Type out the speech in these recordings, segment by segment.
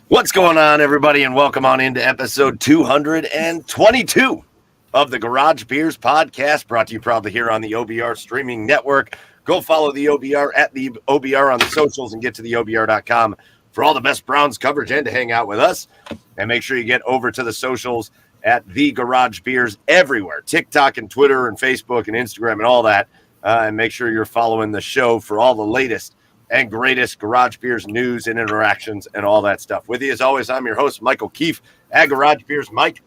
What's going on, everybody, and welcome on into episode 222 of the Garage Beers podcast, brought to you proudly here on the OBR streaming network. Go follow the OBR at the OBR on the socials and get to the OBR.com for all the best Browns coverage and to hang out with us. And make sure you get over to the socials at the Garage Beers everywhere, TikTok and Twitter and Facebook and Instagram and all that. And make sure you're following the show for all the latest and greatest Garage Beers news and interactions and all that stuff. With you, as always, I'm your host, Michael Keefe at Garage Beers Mike.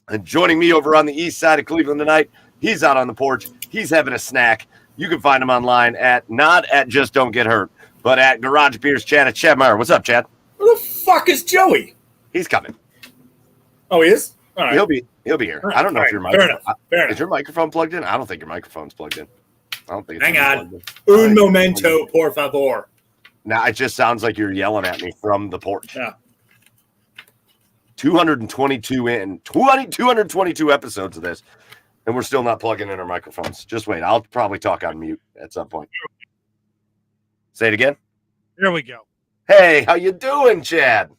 And joining me over on the east side of Cleveland tonight, he's out on the porch. He's having a snack. You can find him online not at Just Don't Get Hurt, but at Garage Beers Chad at Chad Meyer. What's up, Chad? Where the fuck is Joey? He's coming. Oh, he is? All right. He'll be here. Right. I don't know if your microphone is your microphone plugged in? I don't think your microphone's plugged in. I don't think it's Hang on. Un momento, por favor. Now it just sounds like you're yelling at me from the porch. Yeah. 222 episodes of this, and we're still not plugging in our microphones. Just wait. I'll probably talk on mute at some point. Say it again. Here we go. Hey, how you doing, Chad?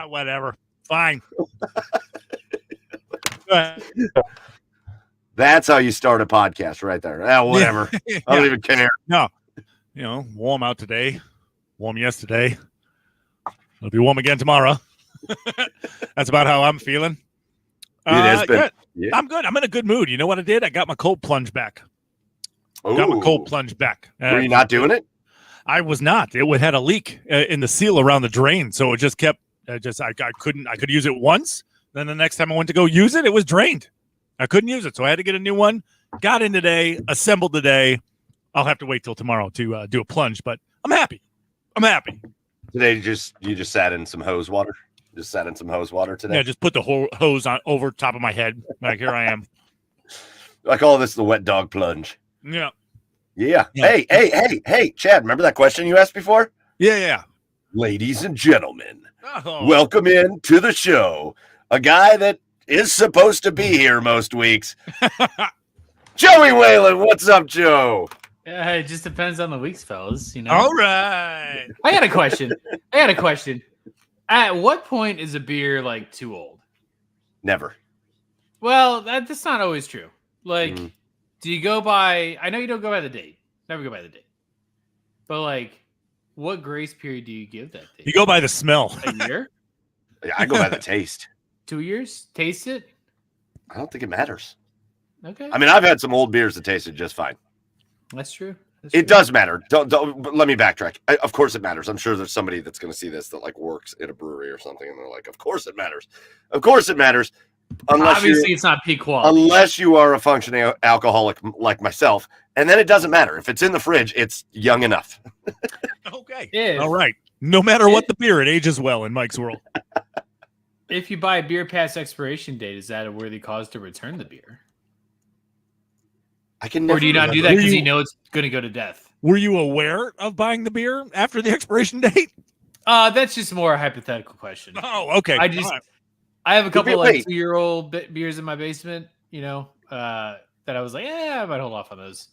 Whatever. Fine. Go ahead. That's how you start a podcast right there. Whatever. Yeah. I don't even care. No. Warm out today. Warm yesterday. It'll be warm again tomorrow. That's about how I'm feeling. It has been. Yeah. I'm good. I'm in a good mood. You know what I did? I got my cold plunge back. Ooh. Got my cold plunge back. Were you not doing it? I was not. It had a leak in the seal around the drain, so it just kept. I could use it once. Then the next time I went to go use it, it was drained. I couldn't use it, so I had to get a new one. Got in today, assembled today. I'll have to wait till tomorrow to do a plunge, but I'm happy. Today, you just sat in some hose water. Just sat in some hose water today. Yeah, just put the whole hose on over top of my head. Like here I am. I call this the wet dog plunge. Yeah. Hey, Chad, remember that question you asked before? Yeah. Ladies and gentlemen, Oh. welcome in to the show. A guy that is supposed to be here most weeks. Joey Whalen, what's up, Joe? It just depends on the weeks, fellas. All right. I got a question. At what point is a beer like too old? Never. Well, that's not always true. Like, do you go by? I know you don't go by the date. Never go by the date. But like, what grace period do you give that date? You go by the smell. A year? Yeah, I go by the taste. 2 years? Taste it? I don't think it matters. Okay. I mean, I've had some old beers that tasted just fine. That's true. It does matter. Don't let me backtrack. Of course it matters. I'm sure there's somebody that's going to see this that like works at a brewery or something, and they're like, "Of course it matters. Of course it matters." Obviously, it's not peak quality. Unless you are a functioning alcoholic like myself, and then it doesn't matter if it's in the fridge. It's young enough. Okay. If, all right. No matter what the beer, it ages well in Mike's world. If you buy a beer past expiration date, is that a worthy cause to return the beer? I can Or do you not do that Were because you- you know it's going to go to death? Were you aware of buying the beer after the expiration date? That's just more a hypothetical question. Oh, okay. I just All right. I have a couple Wait. 2-year-old beers in my basement, that I was like, I might hold off on those.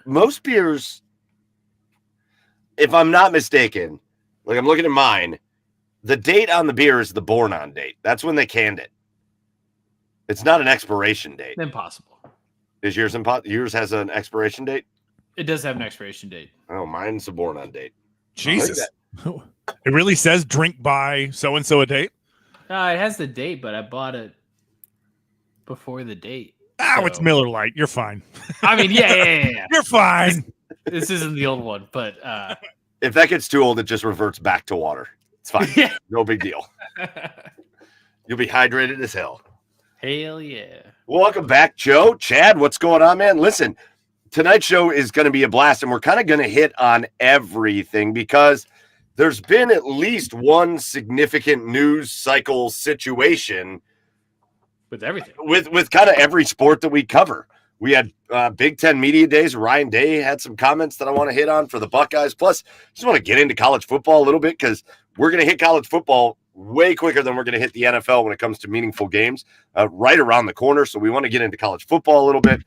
Most beers, if I'm not mistaken, like I'm looking at mine, the date on the beer is the born on date. That's when they canned it. It's not an expiration date. Impossible. Is yours yours has an expiration date? It does have an expiration date. Oh, mine's a born on date. Jesus. It really says drink by so-and-so a date? It has the date, but I bought it before the date. It's Miller Lite. You're fine. I mean, yeah. You're fine. This isn't the old one, but If that gets too old, it just reverts back to water. It's fine. Yeah. No big deal. You'll be hydrated as hell. Hell yeah. Welcome back, Joe. Chad, what's going on, man? Listen, tonight's show is going to be a blast, and we're kind of going to hit on everything because there's been at least one significant news cycle situation With everything. with kind of every sport that we cover. We had Big Ten Media Days. Ryan Day had some comments that I want to hit on for the Buckeyes. Plus, just want to get into college football a little bit because we're going to hit college football way quicker than we're going to hit the NFL when it comes to meaningful games right around the corner. So we want to get into college football a little bit.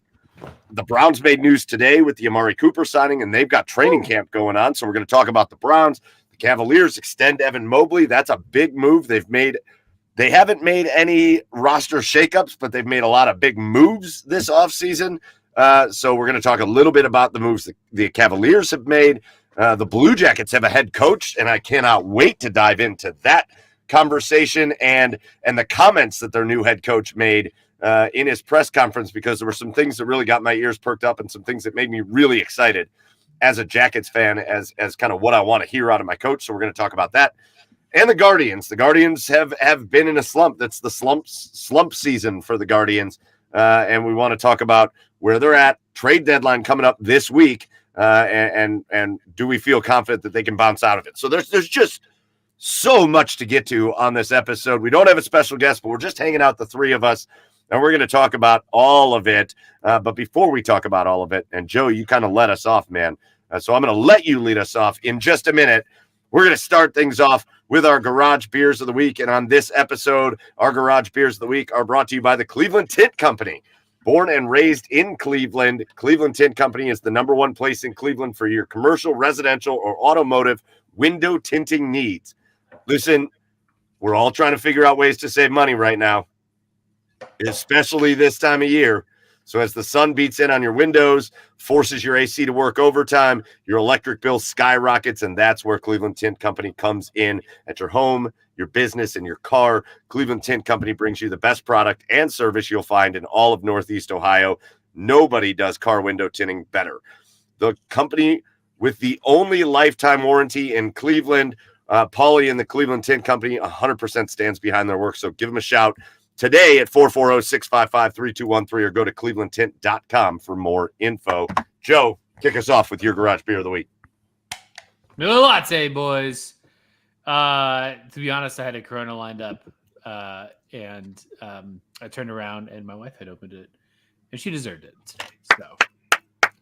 The Browns made news today with the Amari Cooper signing, and they've got training camp going on. So we're going to talk about the Browns. The Cavaliers extend Evan Mobley. That's a big move They haven't made any roster shakeups, but they've made a lot of big moves this offseason. So we're going to talk a little bit about the moves the Cavaliers have made. The Blue Jackets have a head coach, and I cannot wait to dive into that conversation and the comments that their new head coach made in his press conference, because there were some things that really got my ears perked up and some things that made me really excited as a Jackets fan, as kind of what I want to hear out of my coach. So we're going to talk about that. And the Guardians. The Guardians have been in a slump. That's the slump season for the Guardians. And we want to talk about where they're at. Trade deadline coming up this week. And do we feel confident that they can bounce out of it? So there's just so much to get to on this episode. We don't have a special guest, but we're just hanging out, the three of us, and we're going to talk about all of it. But before we talk about all of it, and Joe, you kind of let us off, man. So I'm going to let you lead us off in just a minute. We're going to start things off with our Garage Beers of the Week. And on this episode, our Garage Beers of the Week are brought to you by the Cleveland Tint Company. Born and raised in Cleveland, Cleveland Tint Company is the number one place in Cleveland for your commercial, residential, or automotive window tinting needs. Listen, we're all trying to figure out ways to save money right now, especially this time of year. So as the sun beats in on your windows, forces your AC to work overtime, your electric bill skyrockets, and that's where Cleveland Tint Company comes in at your home, your business, and your car. Cleveland Tint Company brings you the best product and service you'll find in all of Northeast Ohio. Nobody does car window tinting better. The company with the only lifetime warranty in Cleveland, Paulie and the Cleveland Tint Company 100% stands behind their work. So give them a shout today at 440-655-3213 or go to clevelandtint.com for more info. Joe, kick us off with your Garage Beer of the Week. Miller Latte, boys. To be honest, I had a Corona lined up, and I turned around and my wife had opened it, and she deserved it today. So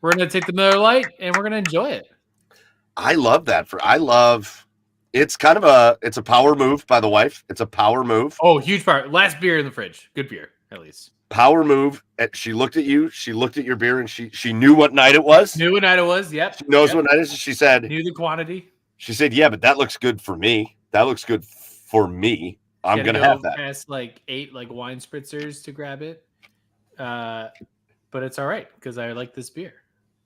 we're gonna take the Miller Lite and we're gonna enjoy it. I love that. It's kind of a power move by the wife. It's a power move. Oh, huge power! Last beer in the fridge. Good beer, at least. Power move. She looked at you. She looked at your beer, and she knew what night it was. Knew what night it was. Yep. She knows what night it is. She said. Knew the quantity. She said, "Yeah, but that looks good for me. That looks good for me. I'm gonna have that." Past like 8 wine spritzers to grab it, but it's all right because I like this beer.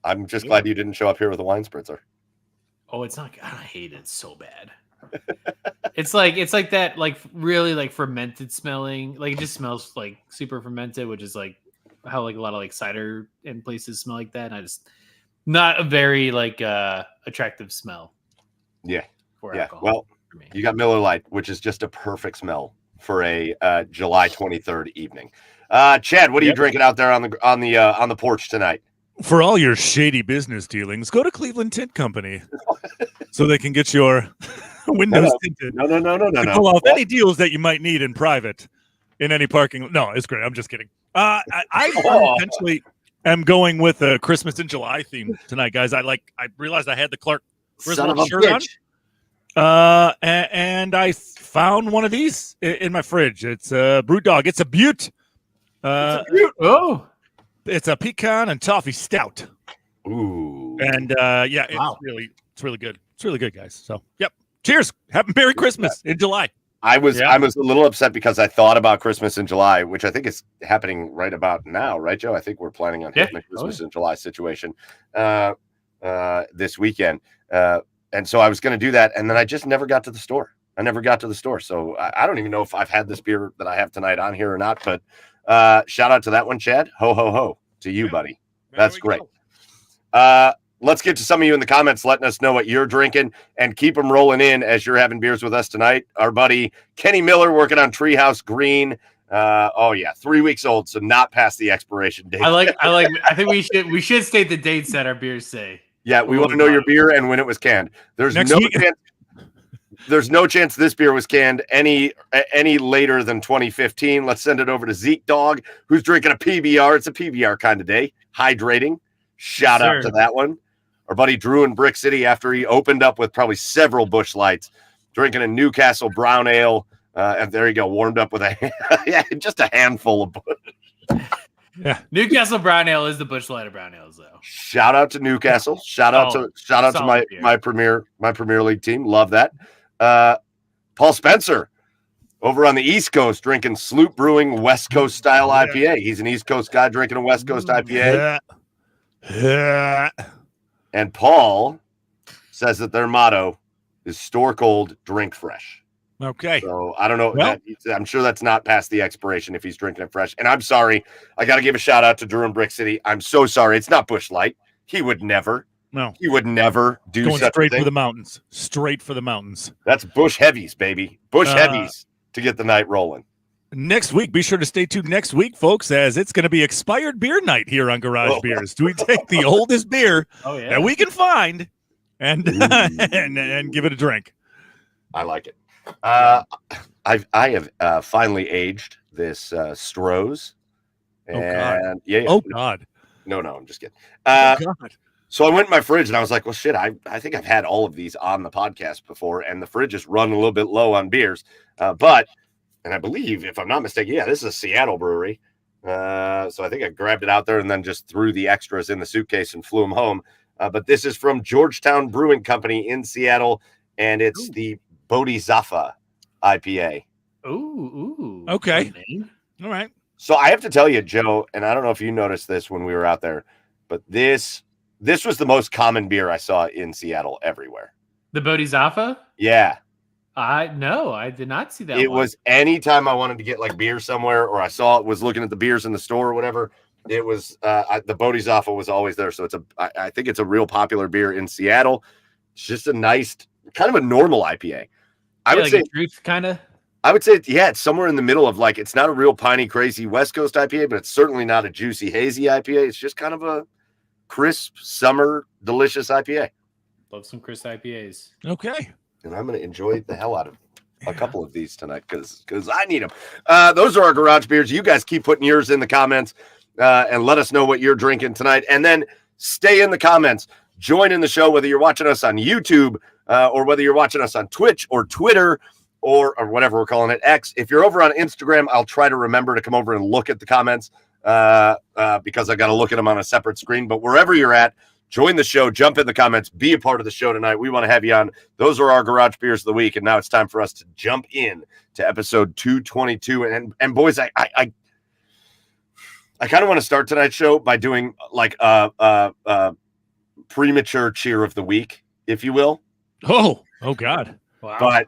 I'm just glad you didn't show up here with a wine spritzer. Oh, it's not. I hate it so bad. It's like that really fermented smelling. Like it just smells like super fermented, which is like how a lot of cider in places smell like that. And I just not a very attractive smell. Yeah. For yeah. alcohol. Well, for me. you got Miller Lite, which is just a perfect smell for a July 23rd evening. Chad, what are you drinking out there on the porch tonight? For all your shady business dealings, go to Cleveland Tint Company so they can get your windows tinted. No. To pull off any deals that you might need in private in any parking. No, it's great. I'm just kidding. I unintentionally am going with a Christmas in July theme tonight, guys. I realized I had the Clark Griswold shirt on. And I found one of these in my fridge. It's a Brute Dog. It's a Butte. It's a pecan and toffee stout. Ooh. And it's really good. It's really good, guys. So, yep. Cheers. Happy Merry Christmas in July. I was a little upset because I thought about Christmas in July, which I think is happening right about now, right, Joe? I think we're planning on hitting the Christmas in July situation this weekend. And so I was going to do that, and then I just never got to the store. So I don't even know if I've had this beer that I have tonight on here or not, but shout out to that one, Chad. Ho, ho, ho to you, buddy. That's great. Let's get to some of you in the comments letting us know what you're drinking, and keep them rolling in as you're having beers with us tonight. Our buddy Kenny Miller working on Treehouse Green. 3 weeks old, so not past the expiration date. I think we should state the dates that our beers say. Yeah, we want to know your beer and when it was canned. There's no chance this beer was canned any later than 2015. Let's send it over to Zeke Dog, who's drinking a PBR. It's a PBR kind of day. Hydrating. Shout out to that one. Our buddy Drew in Brick City, after he opened up with probably several Busch Lights, drinking a Newcastle Brown Ale. And there you go, warmed up with just a handful of Busch. Yeah, Newcastle Brown Ale is the Busch Light of Brown Ales, though. Shout out to Newcastle. Shout out to my Premier League team. Love that. Paul Spencer over on the East Coast drinking Sloop Brewing West Coast style IPA. He's an East Coast guy drinking a West Coast IPA. And Paul says that their motto is store cold, drink fresh. Okay. So I don't know. I'm sure that's not past the expiration if he's drinking it fresh. And I'm sorry. I got to give a shout out to Drew in Brick City. I'm so sorry. It's not Busch Light. He would never. No. He would never do going such straight a thing. for the mountains. Straight for the mountains. That's Busch Heavies, baby. Busch Heavies to get the night rolling. Next week, be sure to stay tuned next week, folks, as it's going to be expired beer night here on Garage Beers. Do we take the oldest beer that we can find and and give it a drink? I like it. I have finally aged this Stroh's. And God. No, I'm just kidding. So I went in my fridge and I was like, well, shit, I think I've had all of these on the podcast before, and the fridge is run a little bit low on beers. And I believe, if I'm not mistaken, this is a Seattle brewery. So I think I grabbed it out there and then just threw the extras in the suitcase and flew them home. But this is from Georgetown Brewing Company in Seattle, and it's the Bodhisattva IPA. Ooh. Okay. All right. So I have to tell you, Joe, and I don't know if you noticed this when we were out there, but this was the most common beer I saw in Seattle everywhere. The Bodhisattva? Yeah. I did not see that. It was anytime I wanted to get like beer somewhere, or I was looking at the beers in the store or whatever. It was the Bodhisattva was always there. So I think it's a real popular beer in Seattle. It's just a nice, kind of a normal IPA. I would say truth kind of. I would say, it's somewhere in the middle of it's not a real piney, crazy West Coast IPA, but it's certainly not a juicy, hazy IPA. It's just kind of a crisp, summer, delicious IPA. Love some crisp IPAs. Okay. And I'm going to enjoy the hell out of a couple of these tonight because I need them. Those are our garage beers. You guys keep putting yours in the comments and let us know what you're drinking tonight. And then stay in the comments. Join in the show, whether you're watching us on YouTube or whether you're watching us on Twitch or Twitter or whatever we're calling it, X. If you're over on Instagram, I'll try to remember to come over and look at the comments because I got to look at them on a separate screen. But wherever you're at, join the show, jump in the comments, be a part of the show tonight. We want to have you on. Those are our Garage Beers of the week. And now it's time for us to jump in to episode 222. And boys, I kind of want to start tonight's show by doing like a premature cheer of the week, if you will. Oh God. Wow. But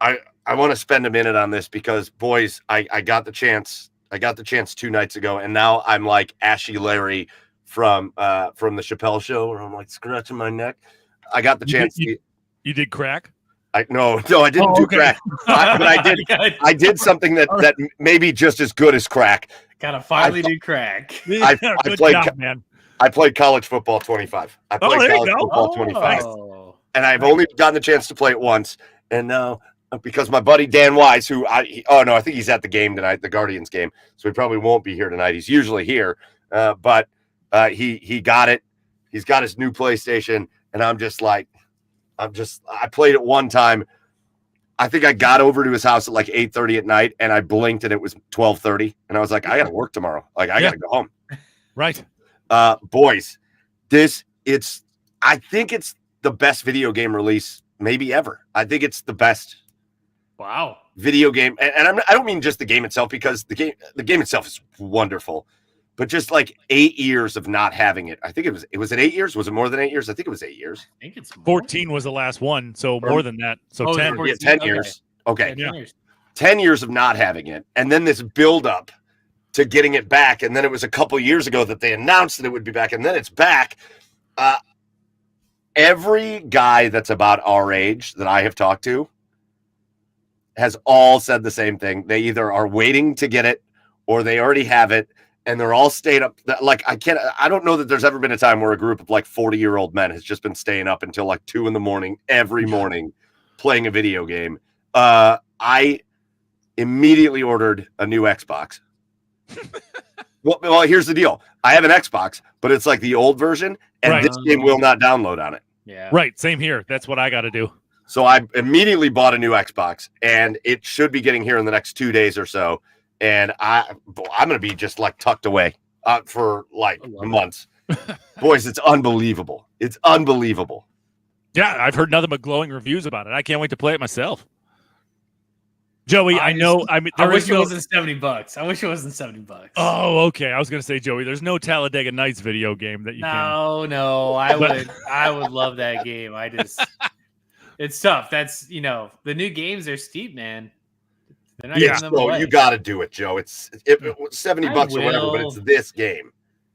I want to spend a minute on this because, boys, I got the chance. I got the chance 2 nights ago, and now I'm like Ashy Larry from the Chappelle Show, where I'm like scratching my neck. I got the chance. You did crack? I didn't do crack. But I did something that may be just as good as crack. Gotta finally do crack. I Good played job, man. I played college football 25. I played there you college go. football 25. Oh. And I've only gotten the chance to play it once. And now, because my buddy Dan Wise, I think he's at the game tonight, the Guardians game. So he probably won't be here tonight. He's usually here. But he got it. He's got his new PlayStation. And I played it one time. I think I got over to his house at like 8:30 at night, and I blinked and it was 12:30. And I was like, I got to work tomorrow. Like, I got to go home. Right. Boys, I think it's the best video game release maybe ever. I think it's the best Wow. video game. And I don't mean just the game itself, because the game itself is wonderful. But just like 8 years of not having it. I think it was it 8 years? Was it more than 8 years? I think it was 8 years. I think it's more. 14 was the last one, so more than that. So 10. 14. Yeah, 10 Okay. years. Okay. 10 years. 10 years of not having it. And then this build up to getting it back. And then it was a couple years ago that they announced that it would be back. And then it's back. Every guy that's about our age that I have talked to has all said the same thing. They either are waiting to get it or they already have it. And they're all staying up. Like, I don't know that there's ever been a time where a group of like 40-year-old men has just been staying up until like 2 a.m. every morning playing a video game. I immediately ordered a new Xbox. Well, here's the deal. I have an Xbox, but it's like the old version, and Right. this game will not download on it. Yeah. Right. Same here. That's what I got to do. So I immediately bought a new Xbox, and it should be getting here in the next 2 days or so. And I'm going to be just like tucked away for like months. Boys, it's unbelievable. It's unbelievable. Yeah, I've heard nothing but glowing reviews about it. I can't wait to play it myself. Joey, I know. I mean, I there wish is it no. wasn't $70. I wish it wasn't $70. Oh, okay. I was going to say, Joey, there's no Talladega Nights video game that you can. No, I would love that game. It's tough. That's, the new games are steep, man. They're not Yeah, giving them so away. you got to do it, Joe. It's $70 or whatever, but it's this game.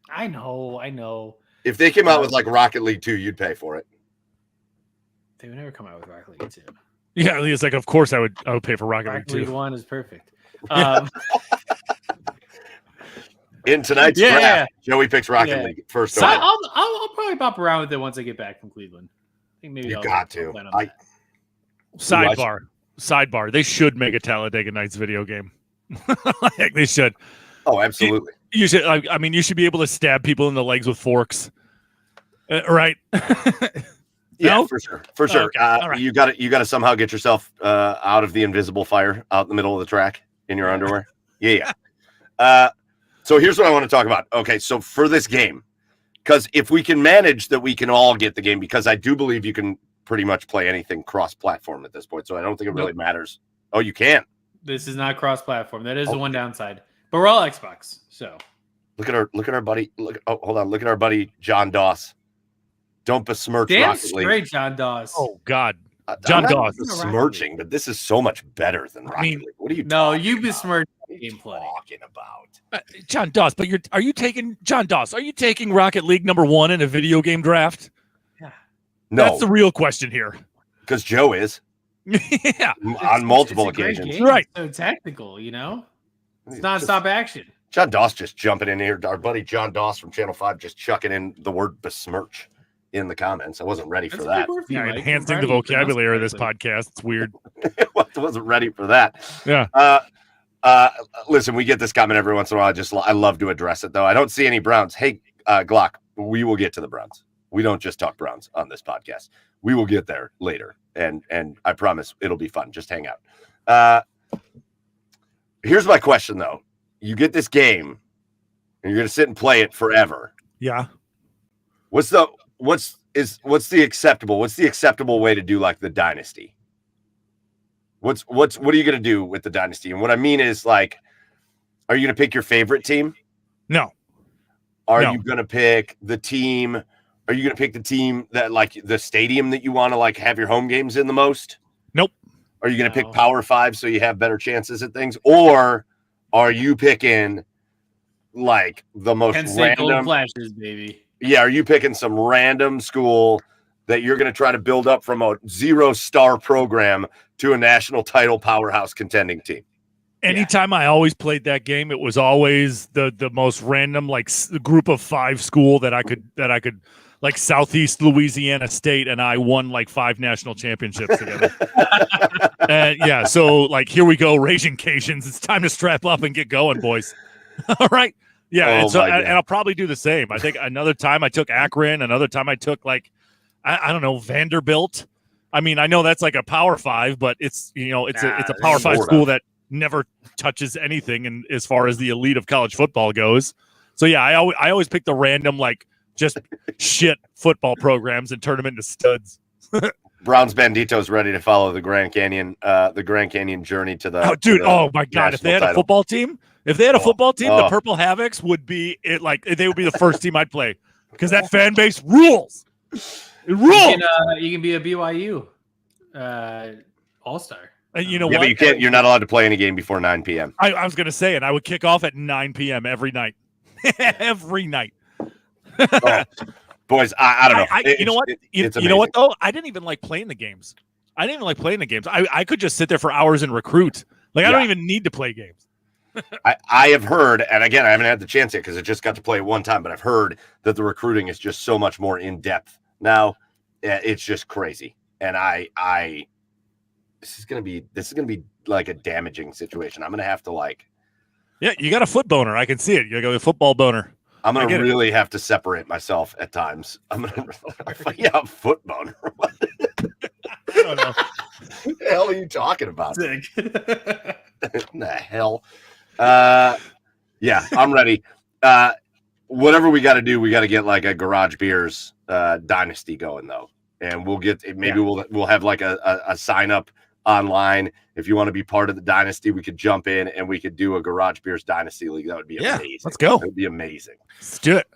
I know. If they came out with like Rocket League 2, you'd pay for it. They would never come out with Rocket League 2. Yeah, it's like, of course I would pay for Rocket League Rocket League 2. 1 is perfect. In tonight's draft, Joey picks Rocket League first. So I'll probably pop around with it once I get back from Cleveland. I think maybe You I'll got to. plan on that. Sidebar. They should make a Talladega Nights video game. Like, they should. Oh, absolutely. You should. I mean, you should be able to stab people in the legs with forks. Right? Yeah, No? for sure. Okay. All right. You got to somehow get yourself out of the invisible fire out in the middle of the track in your underwear. Yeah. So here's what I want to talk about. Okay, so for this game, because if we can manage that, we can all get the game, because I do believe you can pretty much play anything cross-platform at this point. So I don't think it really matters. Oh, you can. This is not cross-platform. That is the one downside. But we're all Xbox, so Look at our buddy. Hold on. Look at our buddy John Doss. Don't besmirch damn Rocket League. straight, John Dawes. Oh God, John John Doss Doss. besmirching, but this is so much better than Rocket League. What are you? No, talking you about? besmirched What are game you plenty. talking about? John Doss. But are you taking John Doss? Are you taking Rocket League #1 in a video game draft? No, That's the real question here. because Joe is Yeah, on multiple It's a great occasions. game. Right. It's so technical, It's Just- nonstop action. John Doss just jumping in here. Our buddy John Doss from Channel 5 just chucking in the word besmirch in the comments. I wasn't ready for That's a that. big word for you, yeah. Mike. Enhancing I'm the proud of you for vocabulary of this pronouncing it podcast. It's weird. I wasn't ready for that. Yeah. Listen, we get this comment every once in a while. I love to address it, though. I don't see any Browns. Hey, Glock, we will get to the Browns. We don't just talk Browns on this podcast. We will get there later, and I promise it'll be fun. Just hang out. Here's my question, though. You get this game, and you're going to sit and play it forever. Yeah. What's the acceptable way to do like the dynasty? What are you going to do with the dynasty? And what I mean is, like, are you going to pick your favorite team? No. Are No. you going to pick the team? Are you going to pick the team that, like, the stadium that you want to like have your home games in the most? Nope. Are you going to No. pick Power 5 so you have better chances at things? Or are you picking like the most Penn State Gold random? Flashes, baby. Yeah, are you picking some random school that you're going to try to build up from a 0-star program to a national title powerhouse contending team. Anytime I always played that game, it was always the most random, like group of 5 school that I could like Southeast Louisiana State, and I won like 5 national championships together. And yeah, so like here we go, Raging Cajuns. It's time to strap up and get going, boys. All right. Yeah, and I'll probably do the same. I think another time I took Akron, another time I took like I don't know, Vanderbilt. I mean, I know that's like a Power 5, but it's it's a Power 5 school that never touches anything and as far as the elite of college football goes. So yeah, I always pick the random like just shit football programs and turn them into studs. Browns Bandito's ready to follow the Grand Canyon journey to the. Oh, dude! Oh my God! If they had a football team, the Purple Havocs would be it. Like they would be the first team I'd play because that fan base rules. It rules. You can be a BYU all-star. And you know what? But you can't. You're not allowed to play any game before 9 p.m. I was going to say, and I would kick off at 9 p.m. every night. Every night. Boys, I don't know. You know what? You know what though? I didn't even like playing the games. I could just sit there for hours and recruit. Like I don't even need to play games. I have heard, and again, I haven't had the chance yet because I just got to play it one time, but I've heard that the recruiting is just so much more in depth now. It's just crazy, and this is gonna be like a damaging situation. I'm gonna have to like. Yeah, you got a foot boner. I can see it. You got a football boner. I'm gonna really have to separate myself at times. I'm gonna foot boner. I don't know. What the hell are you talking about? Sick. The hell? Yeah, I'm ready. Whatever we got to do, we got to get like a Garage Beers dynasty going though, and we'll have like a sign up online. If you want to be part of the dynasty, we could jump in and we could do a Garage Beers dynasty league. That would be amazing. Let's go. That would be amazing. Let's do it.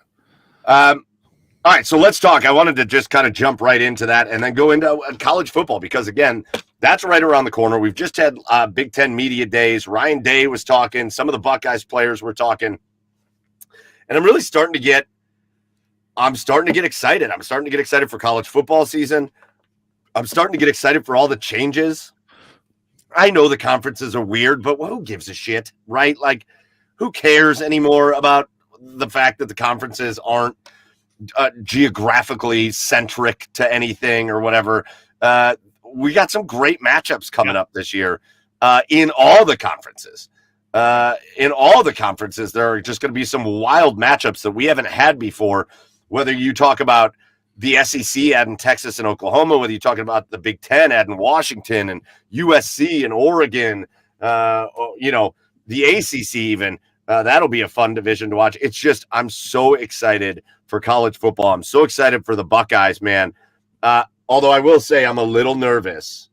All right, so let's talk. I wanted to just kind of jump right into that and then go into college football because, again, that's right around the corner. We've just had Big Ten Media Days. Ryan Day was talking. Some of the Buckeyes players were talking. And I'm really starting to get excited. I'm starting to get excited for college football season. I'm starting to get excited for all the changes. I know the conferences are weird, but who gives a shit, right? Like, who cares anymore about the fact that the conferences aren't geographically centric to anything or whatever? We got some great matchups coming up this year in all the conferences. There are just going to be some wild matchups that we haven't had before, whether you talk about the SEC adding Texas and Oklahoma, whether you're talking about the Big Ten adding Washington and USC and Oregon, the ACC even. That'll be a fun division to watch. It's just, I'm so excited for college football. I'm so excited for the Buckeyes, man. Although I will say I'm a little nervous.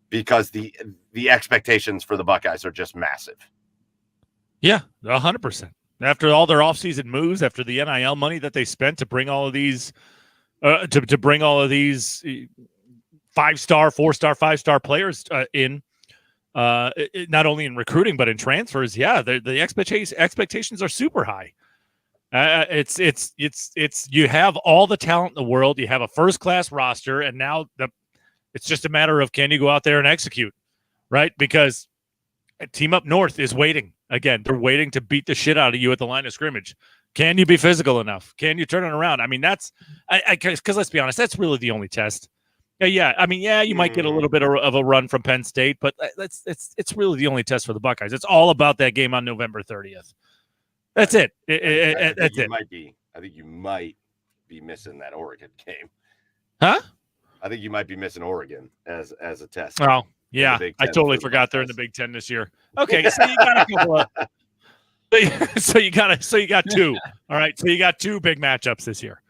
Because the expectations for the Buckeyes are just massive. Yeah, 100%. After all their offseason moves, after the NIL money that they spent to bring all of these, to bring all of these 5-star, 4-star, 5-star players in, not only in recruiting but in transfers, the expectations are super high. It's you have all the talent in the world, you have a first-class roster, and now it's just a matter of can you go out there and execute, right? Because a team up north is waiting. Again, they're waiting to beat the shit out of you at the line of scrimmage. Can you be physical enough? Can you turn it around? I mean, that's because let's be honest, that's really the only test. Yeah. I mean, you might get a little bit of a run from Penn State, but it's really the only test for the Buckeyes. It's all about that game on November 30th. That's it. I think you might be missing that Oregon game. Huh? I think you might be missing Oregon as a test. Oh, yeah. I totally forgot they're in the Big Ten this year. Okay, so you got a couple of so you got two. All right. So you got two big matchups this year.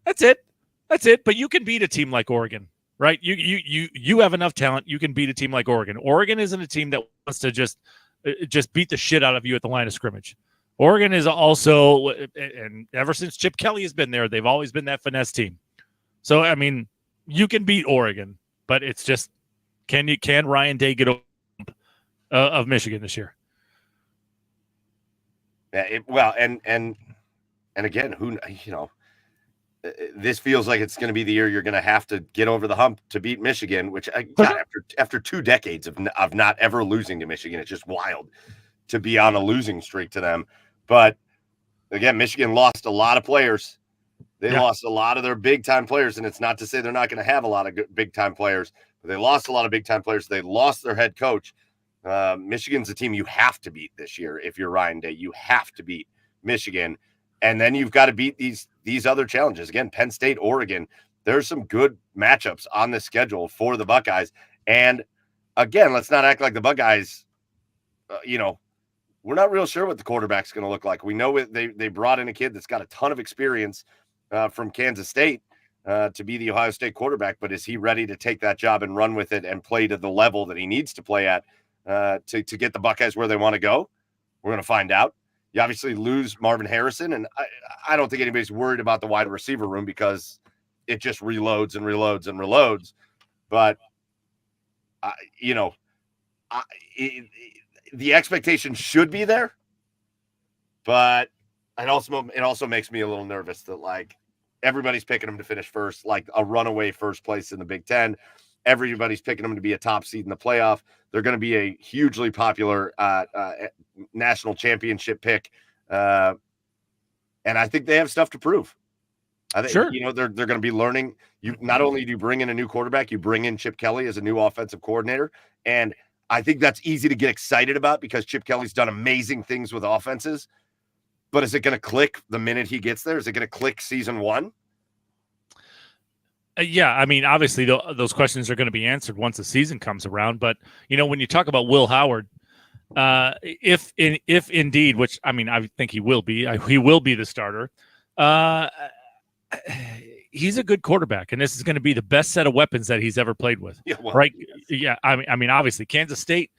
That's it. But you can beat a team like Oregon, right? You have enough talent. You can beat a team like Oregon. Oregon isn't a team that wants to just beat the shit out of you at the line of scrimmage. Oregon is also, and ever since Chip Kelly has been there, they've always been that finesse team. So, I mean, you can beat Oregon, but it's just, can Ryan Day get over of Michigan this year? Yeah, and again, this feels like it's going to be the year you're going to have to get over the hump to beat Michigan, which God, after 2 decades of not ever losing to Michigan, it's just wild to be on a losing streak to them. But again, Michigan lost a lot of players. They lost a lot of their big-time players, and it's not to say they're not going to have a lot of big-time players, but they lost a lot of big-time players. They lost their head coach. Michigan's a team you have to beat this year. If you're Ryan Day, you have to beat Michigan, and then you've got to beat these other challenges. Again, Penn State, Oregon, there's some good matchups on the schedule for the Buckeyes. And again, let's not act like the Buckeyes, we're not real sure what the quarterback's going to look like. We know they brought in a kid that's got a ton of experience from Kansas State to be the Ohio State quarterback, but is he ready to take that job and run with it and play to the level that he needs to play at to get the Buckeyes where they want to go? We're going to find out. You obviously lose Marvin Harrison, and I don't think anybody's worried about the wide receiver room because it just reloads and reloads and reloads. But, the expectation should be there, but it also makes me a little nervous that like everybody's picking them to finish first, like a runaway first place in the Big Ten. Everybody's picking them to be a top seed in the playoff. They're going to be a hugely popular national championship pick, and I think they have stuff to prove. I think they're going to be learning. You not only do you bring in a new quarterback, you bring in Chip Kelly as a new offensive coordinator, and I think that's easy to get excited about because Chip Kelly's done amazing things with offenses. But is it going to click the minute he gets there? Is it going to click season 1? Yeah, I mean, obviously those questions are going to be answered once the season comes around. But when you talk about Will Howard, if indeed, which I mean, I think he will be the starter. He's a good quarterback, and this is going to be the best set of weapons that he's ever played with. Yeah, well, right? Yes. Yeah, I mean, obviously, Kansas State.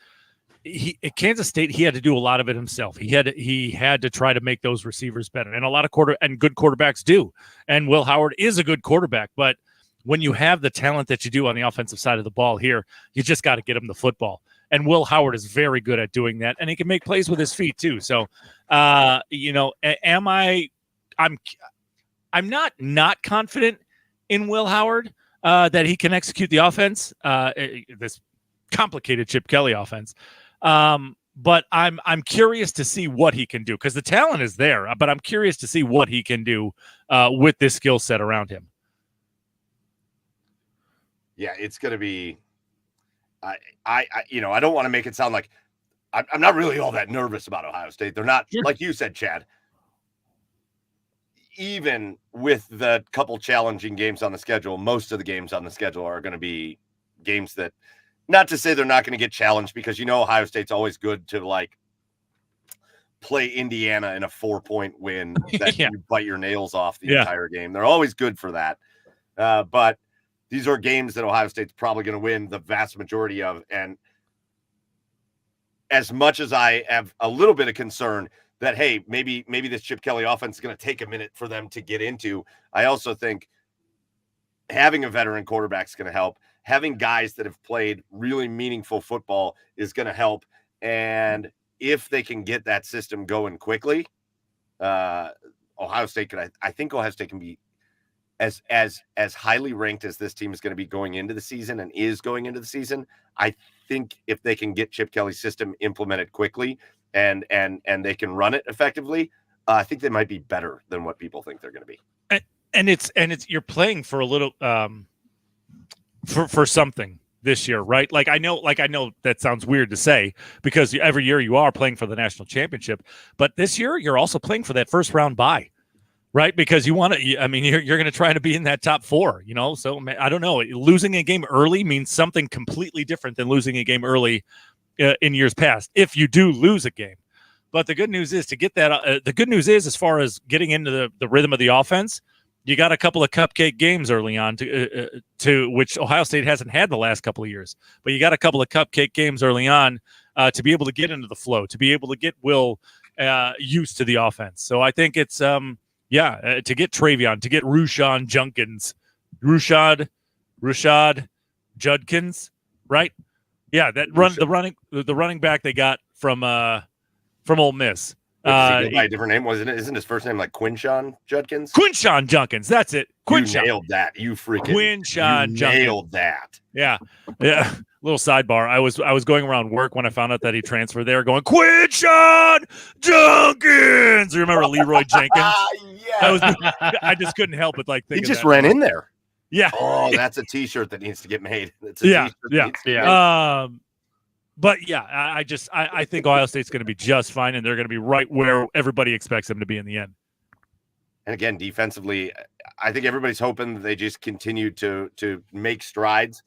He had to do a lot of it himself. He had to try to make those receivers better, and a lot of good quarterbacks do. And Will Howard is a good quarterback, but when you have the talent that you do on the offensive side of the ball here, you just got to get him the football. And Will Howard is very good at doing that, and he can make plays with his feet too. So, I'm not confident in Will Howard that he can execute the offense, this complicated Chip Kelly offense. But I'm curious to see what he can do because the talent is there. But I'm curious to see what he can do with this skill set around him. Yeah, it's going to be. I don't want to make it sound like I'm not really all that nervous about Ohio State. They're not, like you said, Chad. Even with the couple challenging games on the schedule, most of the games on the schedule are going to be games that, not to say they're not going to get challenged because Ohio State's always good to like play Indiana in a 4-point win that you bite your nails off the entire game. They're always good for that. But these are games that Ohio State's probably going to win the vast majority of. And as much as I have a little bit of concern that, hey, maybe this Chip Kelly offense is going to take a minute for them to get into, I also think having a veteran quarterback is going to help. Having guys that have played really meaningful football is going to help. And if they can get that system going quickly, Ohio State I think Ohio State can be as highly ranked as this team is going to be going into the season and is going into the season. I think if they can get Chip Kelly's system implemented quickly and they can run it effectively, I think they might be better than what people think they're going to be. And it's you're playing for a little for something this year, right? Like I know that sounds weird to say because every year you are playing for the national championship, but this year you're also playing for that first round bye, right? Because you want to. I mean, you're going to try to be in that top 4, So I don't know. Losing a game early means something completely different than losing a game early in years past. If you do lose a game. But the good news is to get that. The good news is as far as getting into the rhythm of the offense, you got a couple of cupcake games early on to which Ohio State hasn't had the last couple of years. But you got a couple of cupcake games early on to be able to get into the flow, to be able to get Will used to the offense. So I think it's to get Travion, to get Rashad Judkins, right? Yeah, that the running back they got from Ole Miss. Does he go by a different name? Isn't his first name like Quinshawn Judkins? Quinshawn Junkins. That's it. Quinshawn. You nailed that. You Quinshawn Junkins. Nailed that. Yeah. Little sidebar. I was going around work when I found out that he transferred there, going Quinshawn Junkins. You remember Leroy Jenkins? Yeah. I just couldn't help but He just ran in there. Yeah. Oh, that's a T-shirt that needs to get made. Yeah. Yeah. But yeah, I think Ohio State's going to be just fine, and they're going to be right where everybody expects them to be in the end. And again, defensively, I think everybody's hoping that they just continue to make strides.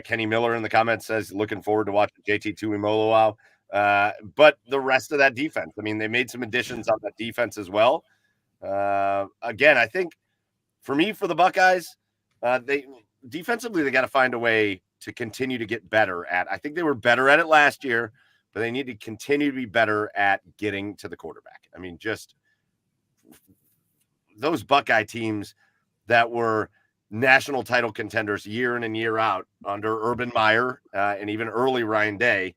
Kenny Miller in the comments says, looking forward to watching JT Tuimoloau. But the rest of that defense, I mean, they made some additions on that defense as well. Again, I think for the Buckeyes, they got to find a way to continue to get better at. I think they were better at it last year, but they need to continue to be better at getting to the quarterback. I mean, just those Buckeye teams that were national title contenders year in and year out under Urban Meyer and even early Ryan Day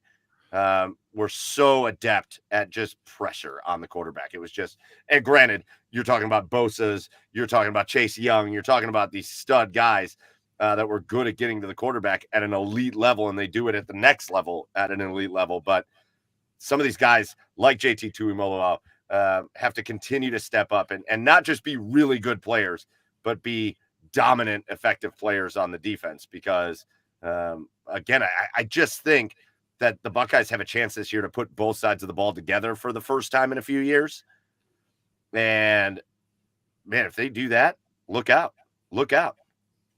were so adept at just pressure on the quarterback. It was just, and granted, you're talking about Bosa's, you're talking about Chase Young, you're talking about these stud guys that were good at getting to the quarterback at an elite level, and they do it at the next level at an elite level. But some of these guys, like JT Tuimoloau, have to continue to step up and not just be really good players, but be dominant, effective players on the defense. Because, again, I just think that the Buckeyes have a chance this year to put both sides of the ball together for the first time in a few years. And, man, if they do that, look out. Look out.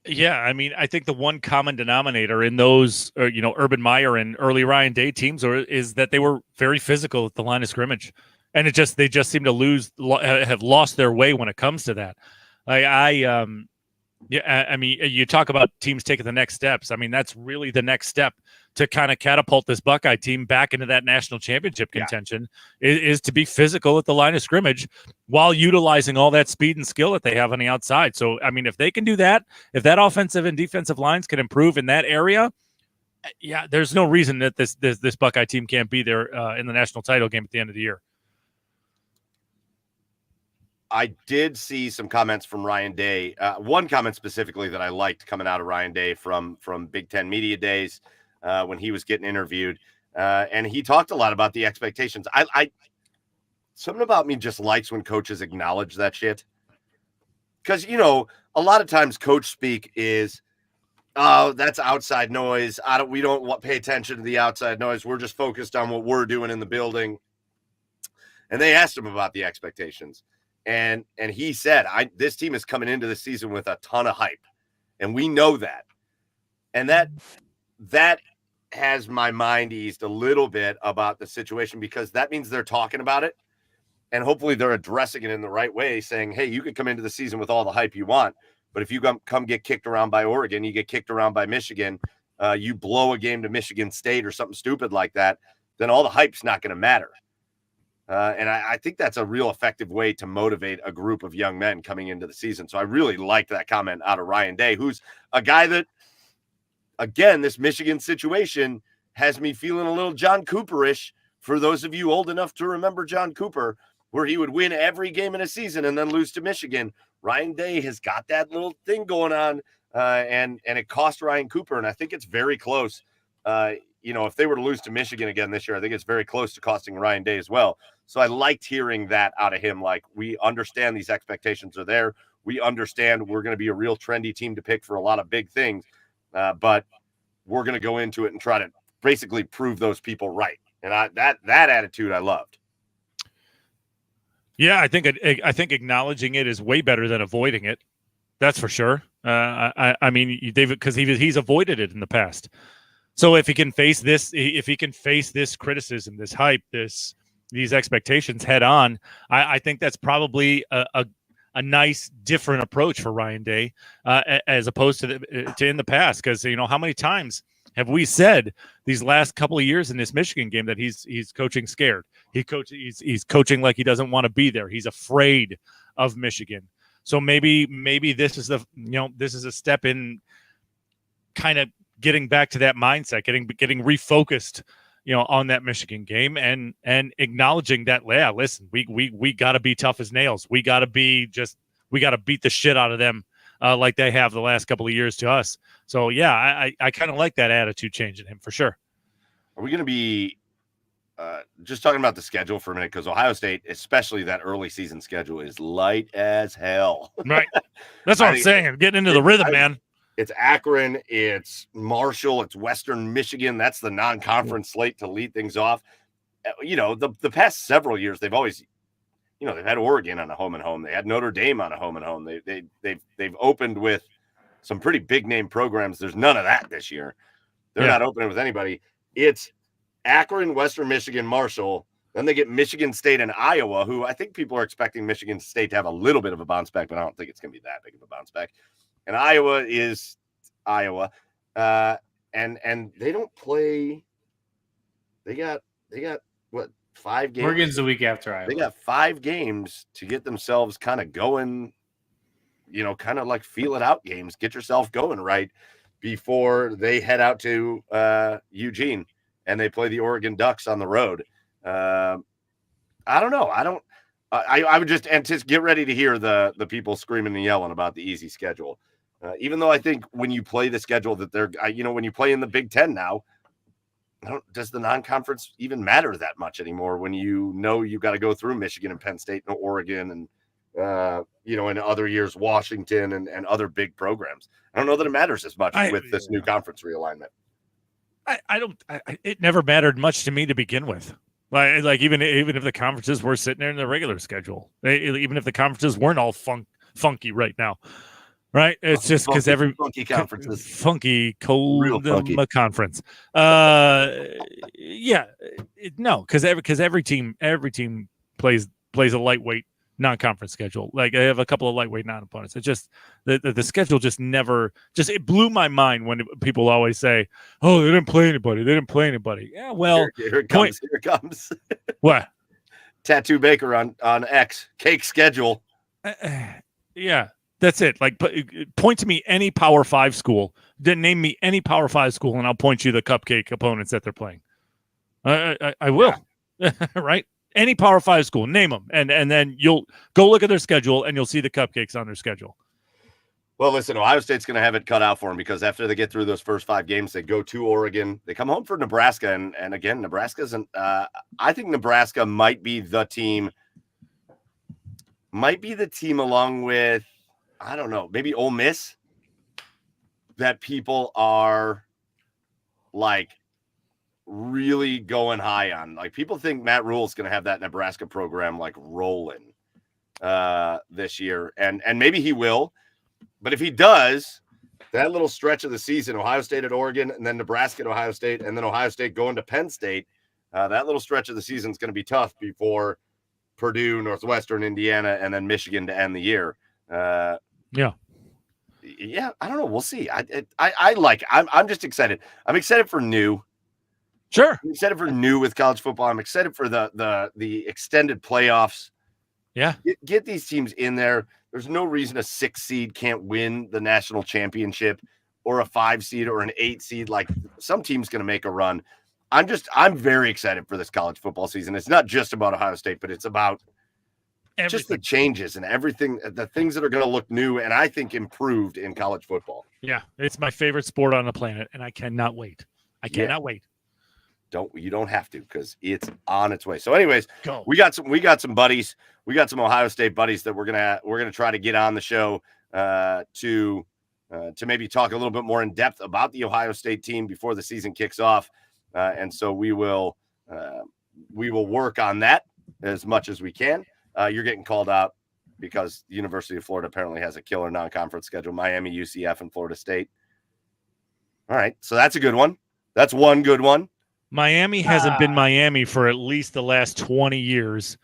Yeah, I mean, I think the one common denominator in those, Urban Meyer and early Ryan Day teams is that they were very physical at the line of scrimmage, and they just seem to have lost their way when it comes to that. I mean, you talk about teams taking the next steps. I mean, that's really the next step to kind of catapult this Buckeye team back into that national championship contention is to be physical at the line of scrimmage while utilizing all that speed and skill that they have on the outside. So, I mean, if they can do that, if that offensive and defensive lines can improve in that area, yeah, there's no reason that this Buckeye team can't be there in the national title game at the end of the year. I did see some comments from Ryan Day. One comment specifically that I liked coming out of Ryan Day from Big Ten Media Days when he was getting interviewed. And he talked a lot about the expectations. I something about me just likes when coaches acknowledge that shit. Because, a lot of times coach speak is, oh, that's outside noise. We don't pay attention to the outside noise. We're just focused on what we're doing in the building. And they asked him about the expectations. And he said, this team is coming into the season with a ton of hype, and we know that. And that has my mind eased a little bit about the situation, because that means they're talking about it, and hopefully they're addressing it in the right way, saying, hey, you could come into the season with all the hype you want, but if you come get kicked around by Oregon, you get kicked around by Michigan, you blow a game to Michigan State or something stupid like that, then all the hype's not going to matter. And I think that's a real effective way to motivate a group of young men coming into the season. So I really liked that comment out of Ryan Day, who's a guy that, again, this Michigan situation has me feeling a little John Cooper-ish, for those of you old enough to remember John Cooper, where he would win every game in a season and then lose to Michigan. Ryan Day has got that little thing going on, and it cost Ryan Cooper, and I think it's very close. If they were to lose to Michigan again this year, I think it's very close to costing Ryan Day as well. So I liked hearing that out of him. Like, we understand these expectations are there. We understand we're going to be a real trendy team to pick for a lot of big things, but we're going to go into it and try to basically prove those people right. And that attitude I loved. Yeah, I think acknowledging it is way better than avoiding it. That's for sure. I mean, David, because he's avoided it in the past. So if he can face this criticism, this hype, these expectations head on, I think that's probably a nice, different approach for Ryan Day, as opposed to in the past. Because how many times have we said these last couple of years in this Michigan game that he's coaching scared? He's coaching like he doesn't want to be there. He's afraid of Michigan. So maybe this is a step in kind of getting back to that mindset, getting refocused, on that Michigan game and acknowledging that, yeah, listen, we got to be tough as nails. We got to beat the shit out of them like they have the last couple of years to us. So, yeah, I kind of like that attitude change in him for sure. Are we going to be just talking about the schedule for a minute? Because Ohio State, especially that early season schedule, is light as hell. Right. That's what I'm saying. I'm getting into the rhythm, man. It's Akron, it's Marshall, it's Western Michigan. That's the non-conference slate to lead things off. The past several years, they've always, they've had Oregon on a home and home. They had Notre Dame on a home and home. They've opened with some pretty big name programs. There's none of that this year. They're not opening with anybody. It's Akron, Western Michigan, Marshall. Then they get Michigan State and Iowa, who I think people are expecting Michigan State to have a little bit of a bounce back, but I don't think it's going to be that big of a bounce back. And Iowa is Iowa. And they don't play. They got what, 5 games? Oregon's the week after Iowa. They got 5 games to get themselves kind of going, kind of like feel it out games. Get yourself going right before they head out to Eugene and they play the Oregon Ducks on the road. I don't know. I would just get ready to hear the people screaming and yelling about the easy schedule. Even though I think when you play the schedule that they're, when you play in the Big Ten now, does the non-conference even matter that much anymore when you got to go through Michigan and Penn State and Oregon and, in other years, Washington and other big programs. I don't know that it matters as much with this new conference realignment. It never mattered much to me to begin with. Like even if the conferences were sitting there in the regular schedule, even if the conferences weren't all funky right now. Right, it's just because every funky conferences, funky cold conference. Because every team plays a lightweight non-conference schedule. Like I have a couple of lightweight non-opponents. It just the schedule just never it blew my mind when people always say, "Oh, they didn't play anybody." Yeah, well, here it comes. Here it comes. What? Tattoo Baker on X cake schedule. Yeah. That's it. Like, point to me any Power 5 school. Then name me any Power 5 school, and I'll point you the cupcake opponents that they're playing. I will. Yeah. Right? Any Power 5 school, name them, and then you'll go look at their schedule, and you'll see the cupcakes on their schedule. Well, listen, Ohio State's going to have it cut out for them because after they get through those first 5 games, they go to Oregon. They come home for Nebraska, and again, Nebraska's I think Nebraska might be the team along with, I don't know, maybe Ole Miss, that people are like really going high on. Like people think Matt Rule's going to have that Nebraska program like rolling this year, and maybe he will. But if he does, that little stretch of the season, Ohio State at Oregon, and then Nebraska at Ohio State, and then Ohio State going to Penn State, that little stretch of the season is going to be tough before Purdue, Northwestern, Indiana, and then Michigan to end the year. Yeah, I don't know. We'll see. I'm just excited. I'm excited for new. Sure. I'm excited for new with college football. I'm excited for the extended playoffs. Yeah. Get these teams in there. There's no reason a 6 seed can't win the national championship or a 5 seed or an 8 seed. Like some team's going to make a run. I'm very excited for this college football season. It's not just about Ohio State, but it's about everything. Just the changes and everything, the things that are going to look new and I think improved in college football. Yeah, it's my favorite sport on the planet, and I cannot wait. I cannot wait. You don't have to because it's on its way. So, anyways, go. We got some buddies. We got some Ohio State buddies that we're gonna try to get on the show to maybe talk a little bit more in depth about the Ohio State team before the season kicks off. And so we will work on that as much as we can. You're getting called out because the University of Florida apparently has a killer non-conference schedule. Miami, UCF, and Florida State. All right, so that's a good one. That's one good one. Miami hasn't been Miami for at least the last 20 years.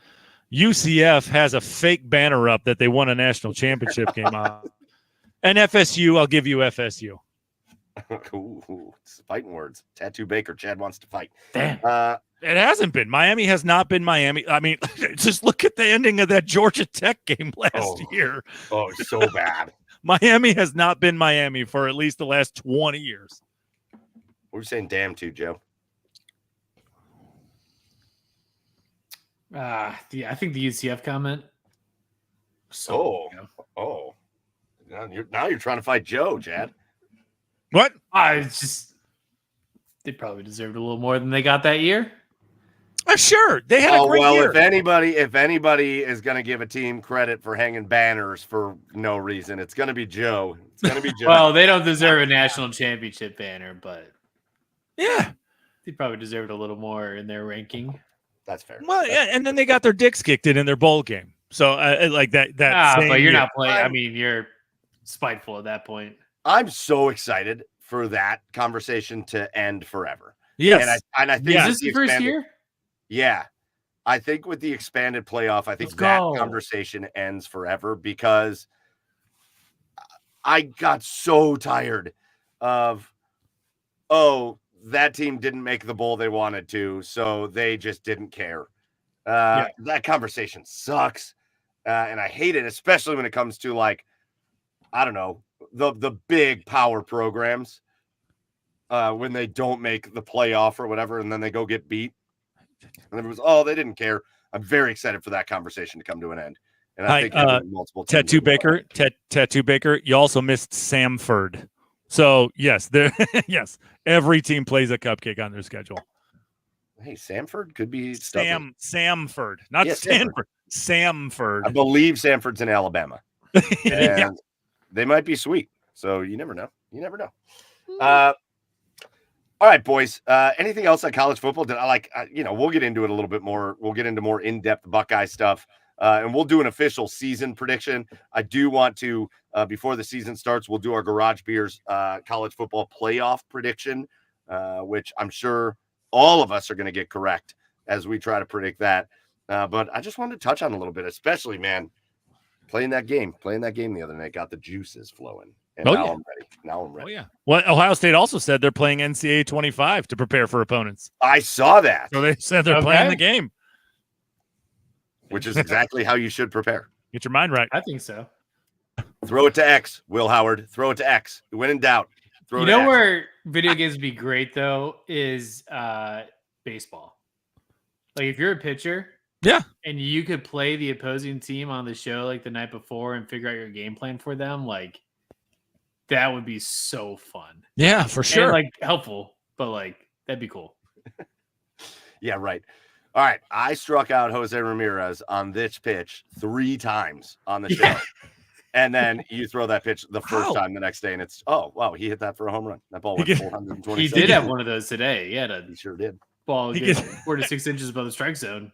UCF has a fake banner up that they won a national championship game on. And FSU, I'll give you FSU. Ooh, it's fighting words. Tattoo Baker. Chad wants to fight. Damn. It hasn't been. Miami has not been Miami. I mean, just look at the ending of that Georgia Tech game last year. Oh, it's so bad. Miami has not been Miami for at least the last 20 years. What are you saying damn to, Joe? I think the UCF comment. So Oh. Now you're trying to fight Joe, Chad. What? it's just they probably deserved a little more than they got that year. Sure, they had a great year. If anybody is going to give a team credit for hanging banners for no reason, it's going to be Joe. It's going to be Joe. Well, they don't deserve a national championship banner, but Yeah. they probably deserved a little more in their ranking. That's fair. Well, yeah, and then they got their dicks kicked in their bowl game. So like that. But you're not playing. I mean, you're spiteful at that point. I'm so excited for that conversation to end forever. Yes. And I think is this the first year? Yeah. I think with the expanded playoff, I think conversation ends forever because I got so tired of, that team didn't make the bowl they wanted to, so they just didn't care. That conversation sucks. And I hate it, especially when it comes to, like, I don't know, the big power programs when they don't make the playoff or whatever, and then they go get beat. And everyone's, they didn't care. I'm very excited for that conversation to come to an end. And I think multiple Tattoo Baker, Tattoo Baker, you also missed Samford. So, yes, every team plays a cupcake on their schedule. Hey, Samford could be Samford, not Stanford. Samford. I believe Samford's in Alabama. And they might be sweet. So you never know. All right, boys. Anything else on college football? Did I like? We'll get into it a little bit more. We'll get into more in-depth Buckeye stuff, and we'll do an official season prediction. I do want to, before the season starts, we'll do our Garage Beers college football playoff prediction, which I'm sure all of us are going to get correct as we try to predict that. But I just wanted to touch on a little bit, especially, man, playing that game the other night got the juices flowing. And I'm ready. Oh, yeah. Well, Ohio State also said they're playing NCAA 25 to prepare for opponents. I saw that. So they said they're playing the game. Which is exactly how you should prepare. Get your mind right. I think so. Throw it to X, Will Howard. Throw it to X. When in doubt, throw it to X. Where video games would be great, though, is baseball. Like, if you're a pitcher, and you could play the opposing team on the show like the night before and figure out your game plan for them, like, that would be so fun. Yeah, for sure. And, like, helpful, but, like, that'd be cool. Yeah, right. All right. I struck out Jose Ramirez on this pitch 3 times on the show. And then you throw that pitch the first time the next day, and it's, he hit that for a home run. That ball went 420. He did have one of those today. He sure did. Ball 4 to 6 inches above the strike zone.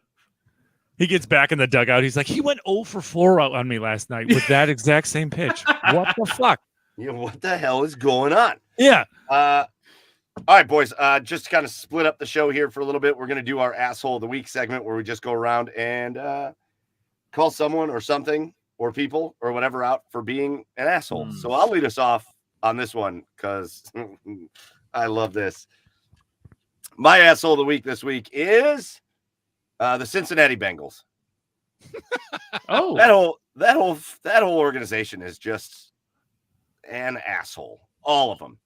He gets back in the dugout. He's like, he went 0 for 4 out on me last night with that exact same pitch. What the fuck? What the hell is going on? Yeah. All right, boys. Just to kind of split up the show here for a little bit, we're going to do our Asshole of the Week segment where we just go around and call someone or something or people or whatever out for being an asshole. So I'll lead us off on this one because I love this. My Asshole of the Week this week is the Cincinnati Bengals. That whole organization is just an asshole. All of them.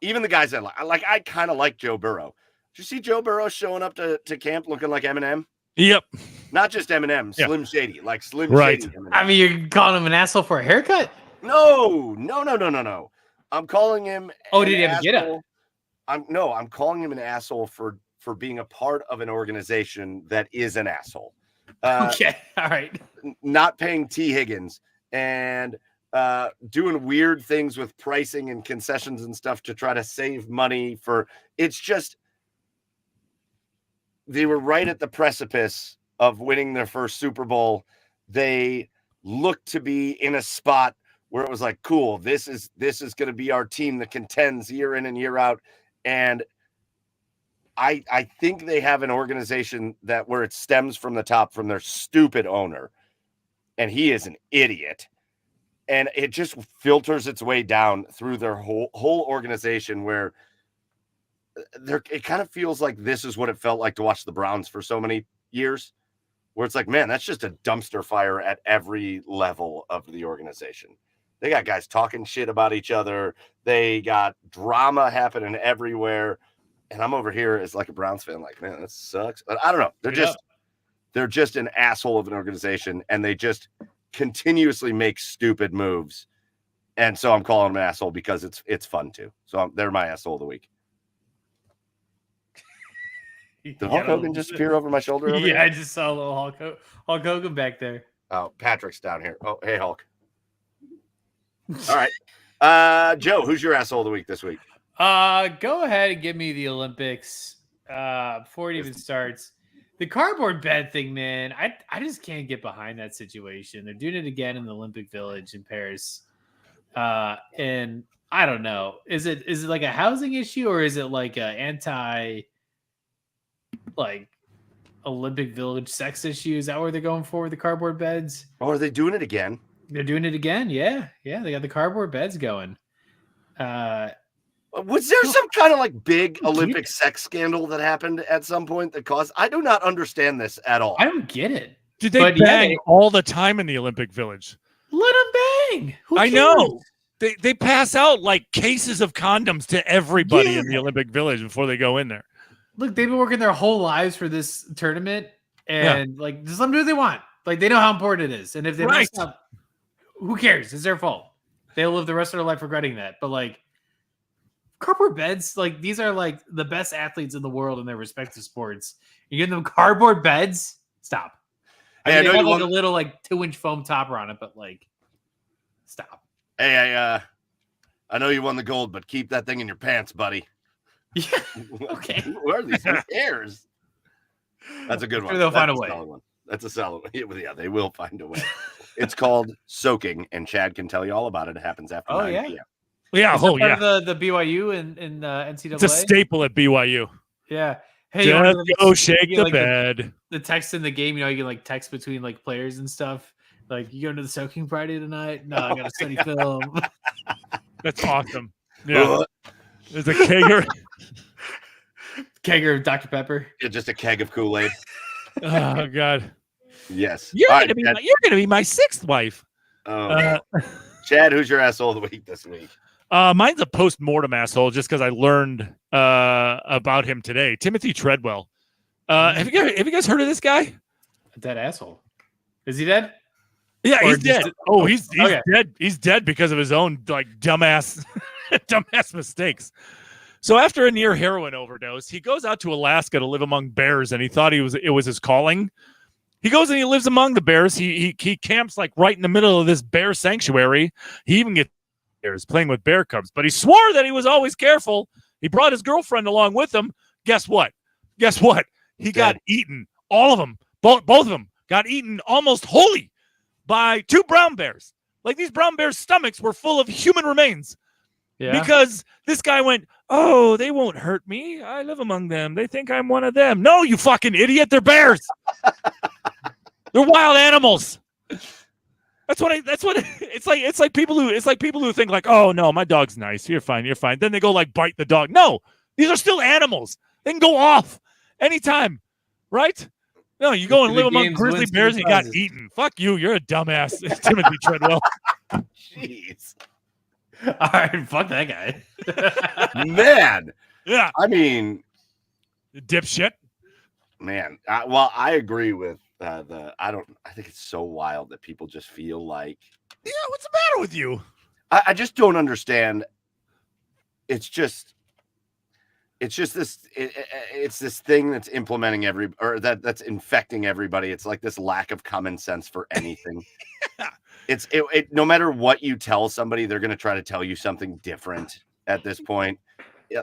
Even the guys that like I kind of like Joe Burrow. Did you see Joe Burrow showing up to camp looking like Eminem? Yep. Not just Eminem, Slim Shady, like Slim Right. Shady. Eminem. I mean, you're calling him an asshole for a haircut? No. I'm calling him. Oh, did he have a get up? I'm calling him an asshole for being a part of an organization that is an asshole. Okay, all right. Not paying T. Higgins and doing weird things with pricing and concessions and stuff to try to save money for. It's just they were right at the precipice of winning their first Super Bowl. They looked to be in a spot where it was like, cool, this is going to be our team that contends year in and year out. And I think they have an organization that where it stems from the top from their stupid owner. And he is an idiot. And it just filters its way down through their whole organization where it kind of feels like this is what it felt like to watch the Browns for so many years, where it's like, man, that's just a dumpster fire at every level of the organization. They got guys talking shit about each other. They got drama happening everywhere. And I'm over here as like a Browns fan, like, man, that sucks. But I don't know. They're just an asshole of an organization, and they just continuously make stupid moves. And so I'm calling them an asshole because it's fun too. So they're my asshole of the week. Did Hulk Hogan just appear over my shoulder? Over here? I just saw a little Hulk Hogan back there. Oh, Patrick's down here. Oh, hey, Hulk. All right. Joe, who's your asshole of the week this week? Go ahead and give me the Olympics before it even starts. The cardboard bed thing, man, I just can't get behind that situation. They're doing it again in the Olympic Village in Paris. And I don't know. Is it like a housing issue, or is it like a anti like Olympic Village sex issue? Is that where they're going for with the cardboard beds? Oh, are they doing it again? They're doing it again. Yeah. They got the cardboard beds going. Was there some kind of like big Olympic sex scandal that happened at some point that caused? I do not understand this at all. I don't get it. Did they bang all the time in the Olympic Village? Let them bang. I know. They pass out like cases of condoms to everybody in the Olympic Village before they go in there. Look, they've been working their whole lives for this tournament, and like just let them do what they want. Like they know how important it is, and if they mess up, who cares? It's their fault. They'll live the rest of their life regretting that. But like cardboard beds, like these are like the best athletes in the world in their respective sports. You give them cardboard beds? Stop. Hey, I know they have you like a little like 2-inch foam topper on it, but like stop. Hey, I know you won the gold, but keep that thing in your pants, buddy. Yeah. Okay. Who are these? Who cares? That's a good one. They'll find a way. That's a solid one. Yeah, they will find a way. It's called soaking, and Chad can tell you all about it. It happens after 9 p.m. Yeah. Is that part of the BYU and NCAA. It's a staple at BYU. Yeah. Hey, just go shake the bed. The text in the game, you can like text between like players and stuff. Like, you going to the soaking party tonight? No, I got to study film. That's awesome. Yeah. There's a kegger. Kegger of Dr. Pepper. Yeah, just a keg of Kool-Aid. Oh God. Yes. You're gonna be my sixth wife. Chad, who's your asshole of the week this week? Mine's a post-mortem asshole just because I learned about him today. Timothy Treadwell. Have you guys heard of this guy? That asshole. Is he dead? Yeah, he's dead. He's dead. He's dead because of his own like dumbass mistakes. So after a near heroin overdose, he goes out to Alaska to live among bears, and he thought it was his calling. He goes and he lives among the bears. He camps like right in the middle of this bear sanctuary. He even gets bears playing with bear cubs, but he swore that he was always careful. He brought his girlfriend along with him. Guess what? He got eaten. All of them, both of them got eaten almost wholly by two brown bears. Like these brown bears' stomachs were full of human remains. Yeah. Because this guy went, oh, they won't hurt me. I live among them. They think I'm one of them. No, you fucking idiot. They're bears. They're wild animals. It's like people who think like, oh no, my dog's nice. You're fine. Then they go like bite the dog. No, these are still animals. They can go off anytime, right? No, you go and live among grizzly bears and you got eaten. Fuck you. You're a dumbass. Timothy Treadwell. Jeez. All right, fuck that guy. Man. Yeah. I mean, dipshit. Man. I agree with I think it's so wild that people just feel like, yeah, what's the matter with you? I just don't understand. It's just this thing that's implementing that's infecting everybody. It's like this lack of common sense for anything. Yeah. No matter what you tell somebody, they're going to try to tell you something different at this point. Yeah.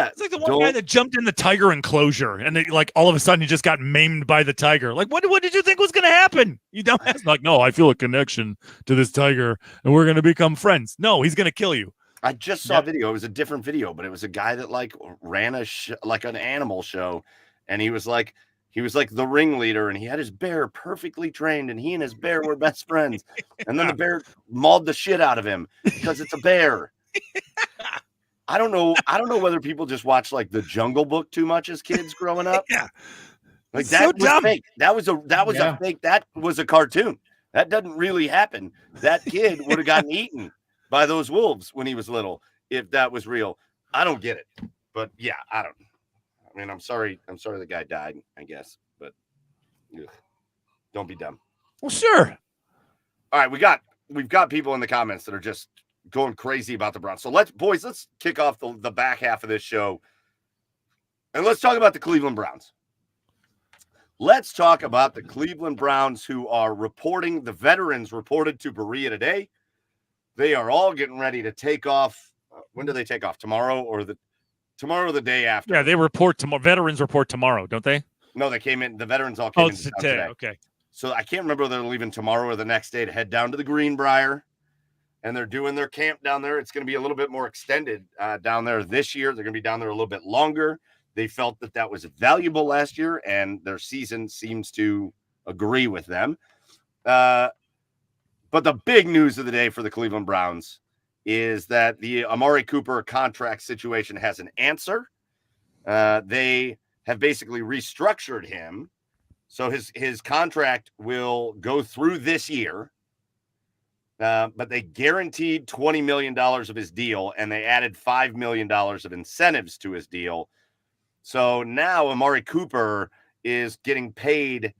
It's like the one guy that jumped in the tiger enclosure and like all of a sudden he just got maimed by the tiger. Like, what did you think was going to happen? You dumbass. Like, no, I feel a connection to this tiger and we're going to become friends. No, he's going to kill you. I just saw a video. It was a different video, but it was a guy that like ran like an animal show, and he was like the ringleader, and he had his bear perfectly trained, and he and his bear were best friends. And then the bear mauled the shit out of him because it's a bear. I don't know whether people just watch like The Jungle Book too much as kids growing up. Yeah, like that was fake. That was a fake. That was a cartoon. That doesn't really happen. That kid would have gotten eaten by those wolves when he was little, if that was real. I don't get it. But yeah, I don't I mean, I'm sorry the guy died, I guess, but ugh, don't be dumb. Well, sure. All right, we've got people in the comments that are just going crazy about the Browns. So let's kick off the back half of this show, and let's talk about the Cleveland Browns. Let's talk about the Cleveland Browns, who are reporting. The veterans reported to Berea today. They are all getting ready to take off. When do they take off? Tomorrow or the day after? Yeah, they report tomorrow. Veterans report tomorrow, don't they? No, they came in. The veterans all came in today. Okay. So I can't remember whether they're leaving tomorrow or the next day to head down to the Greenbrier, and they're doing their camp down there. It's going to be a little bit more extended down there this year. They're going to be down there a little bit longer. They felt that was valuable last year, and their season seems to agree with them. But the big news of the day for the Cleveland Browns is that the Amari Cooper contract situation has an answer. They have basically restructured him. So his contract will go through this year, but they guaranteed $20 million of his deal, and they added $5 million of incentives to his deal. So now Amari Cooper is getting paid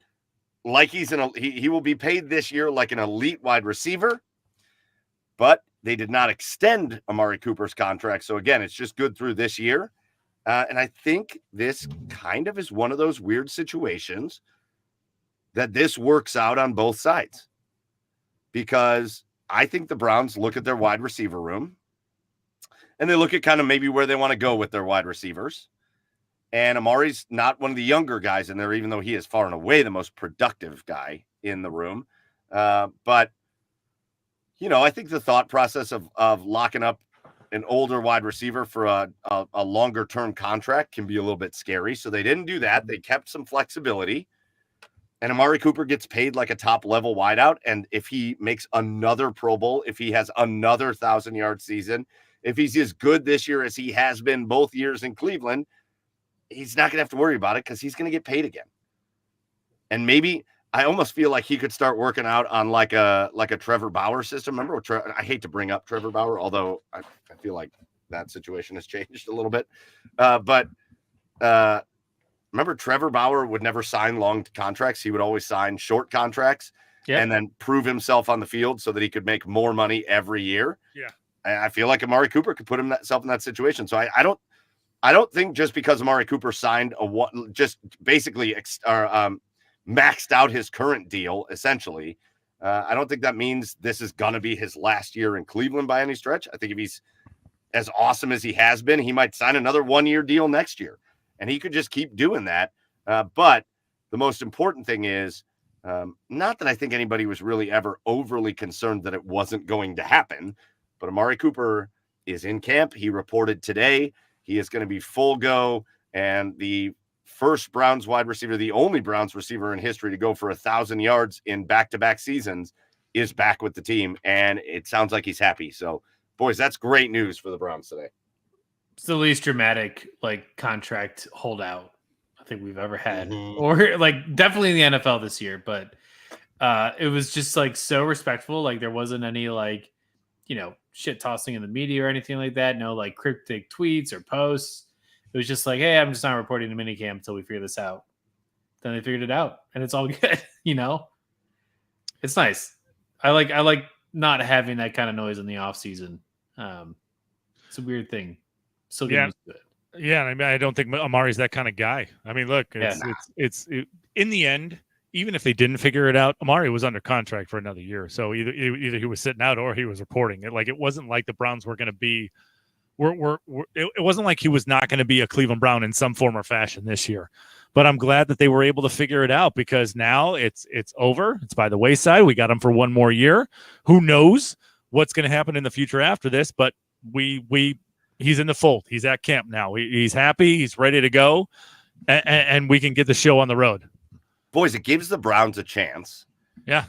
like he will be paid this year like an elite wide receiver, but they did not extend Amari Cooper's contract. So again, it's just good through this year. And I think this kind of is one of those weird situations that this works out on both sides, because I think the Browns look at their wide receiver room and they look at kind of maybe where they want to go with their wide receivers. And Amari's not one of the younger guys in there, even though he is far and away the most productive guy in the room. But, I think the thought process of locking up an older wide receiver for a longer term contract can be a little bit scary. So they didn't do that. They kept some flexibility. And Amari Cooper gets paid like a top level wideout. And if he makes another Pro Bowl, if he has another 1,000-yard season, if he's as good this year as he has been both years in Cleveland, he's not going to have to worry about it because he's going to get paid again. And maybe I almost feel like he could start working out on like a Trevor Bauer system. Remember, I hate to bring up Trevor Bauer, although I feel like that situation has changed a little bit. But remember, Trevor Bauer would never sign long contracts. He would always sign short contracts and then prove himself on the field so that he could make more money every year. Yeah. And I feel like Amari Cooper could put himself in that situation. So I don't think just because Amari Cooper signed just basically maxed out his current deal, essentially, I don't think that means this is going to be his last year in Cleveland by any stretch. I think if he's as awesome as he has been, he might sign another 1-year deal next year, and he could just keep doing that. But the most important thing is not that I think anybody was really ever overly concerned that it wasn't going to happen, but Amari Cooper is in camp. He reported today. He is going to be full go, and the first Browns wide receiver, the only Browns receiver in history to go for 1,000 yards in back-to-back seasons, is back with the team, and it sounds like he's happy. So, boys, that's great news for the Browns today. It's the least dramatic contract holdout I think we've ever had, or definitely in the NFL this year. But it was just so respectful. There wasn't any shit tossing in the media or anything like that. No cryptic tweets or posts. It was just hey, I'm just not reporting to minicamp until we figure this out. Then they figured it out, and it's all good. It's nice. I like not having that kind of noise in the off season. It's a weird thing. Still getting used to it. Yeah, I mean, I don't think Amari's that kind of guy. I mean, look, it's in the end, even if they didn't figure it out, Amari was under contract for another year. So either he was sitting out or he was reporting it. It wasn't like the Browns were going to be. It wasn't like he was not going to be a Cleveland Brown in some form or fashion this year. But I'm glad that they were able to figure it out, because now it's over. It's by the wayside. We got him for one more year. Who knows what's going to happen in the future after this? But he's in the fold. He's at camp now. He's happy. He's ready to go, and we can get the show on the road. Boys, it gives the Browns a chance. Yeah.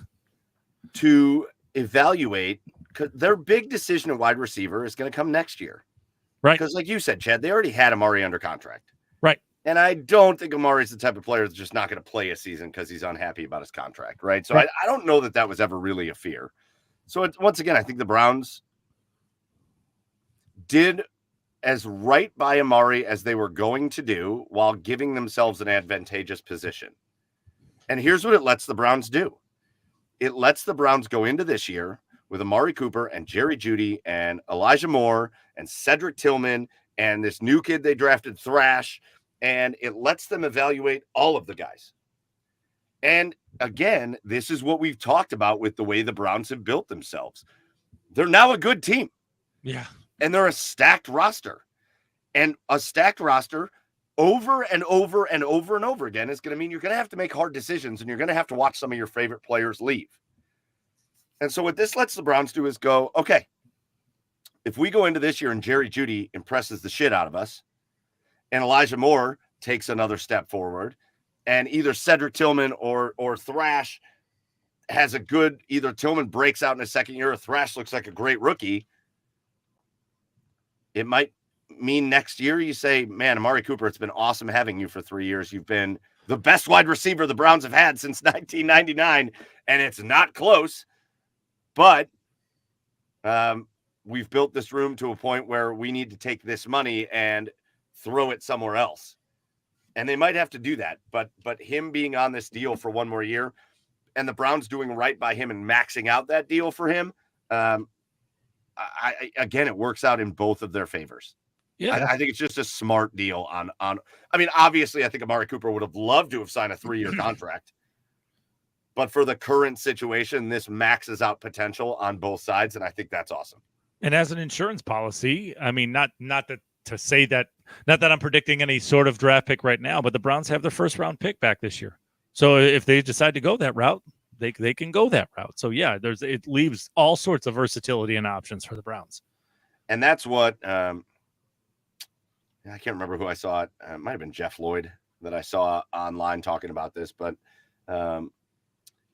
To evaluate, because their big decision at wide receiver is going to come next year. Right. Because like you said, Chad, they already had Amari under contract. Right. And I don't think Amari's the type of player that's just not going to play a season because he's unhappy about his contract. Right. So right. I don't know that was ever really a fear. So once again, I think the Browns did as right by Amari as they were going to do while giving themselves an advantageous position. And here's what it lets the Browns do. It lets the Browns go into this year with Amari Cooper and Jerry Jeudy and Elijah Moore and Cedric Tillman and this new kid they drafted, Thrash, and it lets them evaluate all of the guys. And again, this is what we've talked about with the way the Browns have built themselves. They're now a good team. Yeah. And they're a stacked roster. And a stacked roster over and over and over and over again is going to mean you're going to have to make hard decisions and you're going to have to watch some of your favorite players leave. And so what this lets the Browns do is go, okay, if we go into this year and Jerry Jeudy impresses the shit out of us and Elijah Moore takes another step forward and either Cedric Tillman or Thrash has a good, either Tillman breaks out in his second year or Thrash looks like a great rookie, it might mean next year you say, man, Amari Cooper, it's been awesome having you for 3 years. You've been the best wide receiver the Browns have had since 1999, and it's not close. But we've built this room to a point where we need to take this money and throw it somewhere else. And they might have to do that. But him being on this deal for one more year and the Browns doing right by him and maxing out that deal for him, again, it works out in both of their favors. Yeah, I think it's just a smart deal on. I mean, obviously, I think Amari Cooper would have loved to have signed a 3-year contract. But for the current situation, this maxes out potential on both sides, and I think that's awesome. And as an insurance policy, I mean, not that to say that, not that I'm predicting any sort of draft pick right now, but the Browns have their first round pick back this year. So if they decide to go that route, they can go that route. So yeah, it leaves all sorts of versatility and options for the Browns. And that's what I can't remember who I saw it. It might have been Jeff Lloyd that I saw online talking about this, but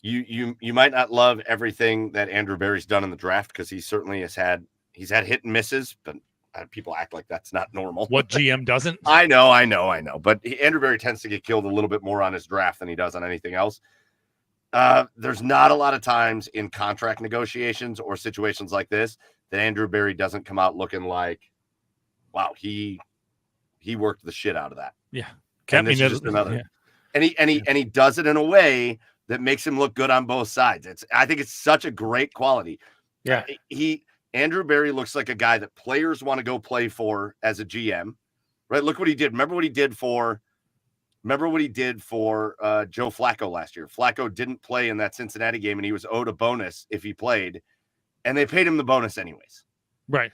you might not love everything that Andrew Berry's done in the draft because he certainly he's had hit and misses, but people act like that's not normal. What GM doesn't? I know. But Andrew Berry tends to get killed a little bit more on his draft than he does on anything else. There's not a lot of times in contract negotiations or situations like this that Andrew Berry doesn't come out looking like, wow, he worked the shit out of that. Yeah. And this is just another. Yeah. And he does it in a way that makes him look good on both sides. I think it's such a great quality. Yeah. Andrew Berry looks like a guy that players want to go play for as a GM, right? Look what he did. Remember what he did for Joe Flacco last year. Flacco didn't play in that Cincinnati game and he was owed a bonus if he played, and they paid him the bonus anyways. Right.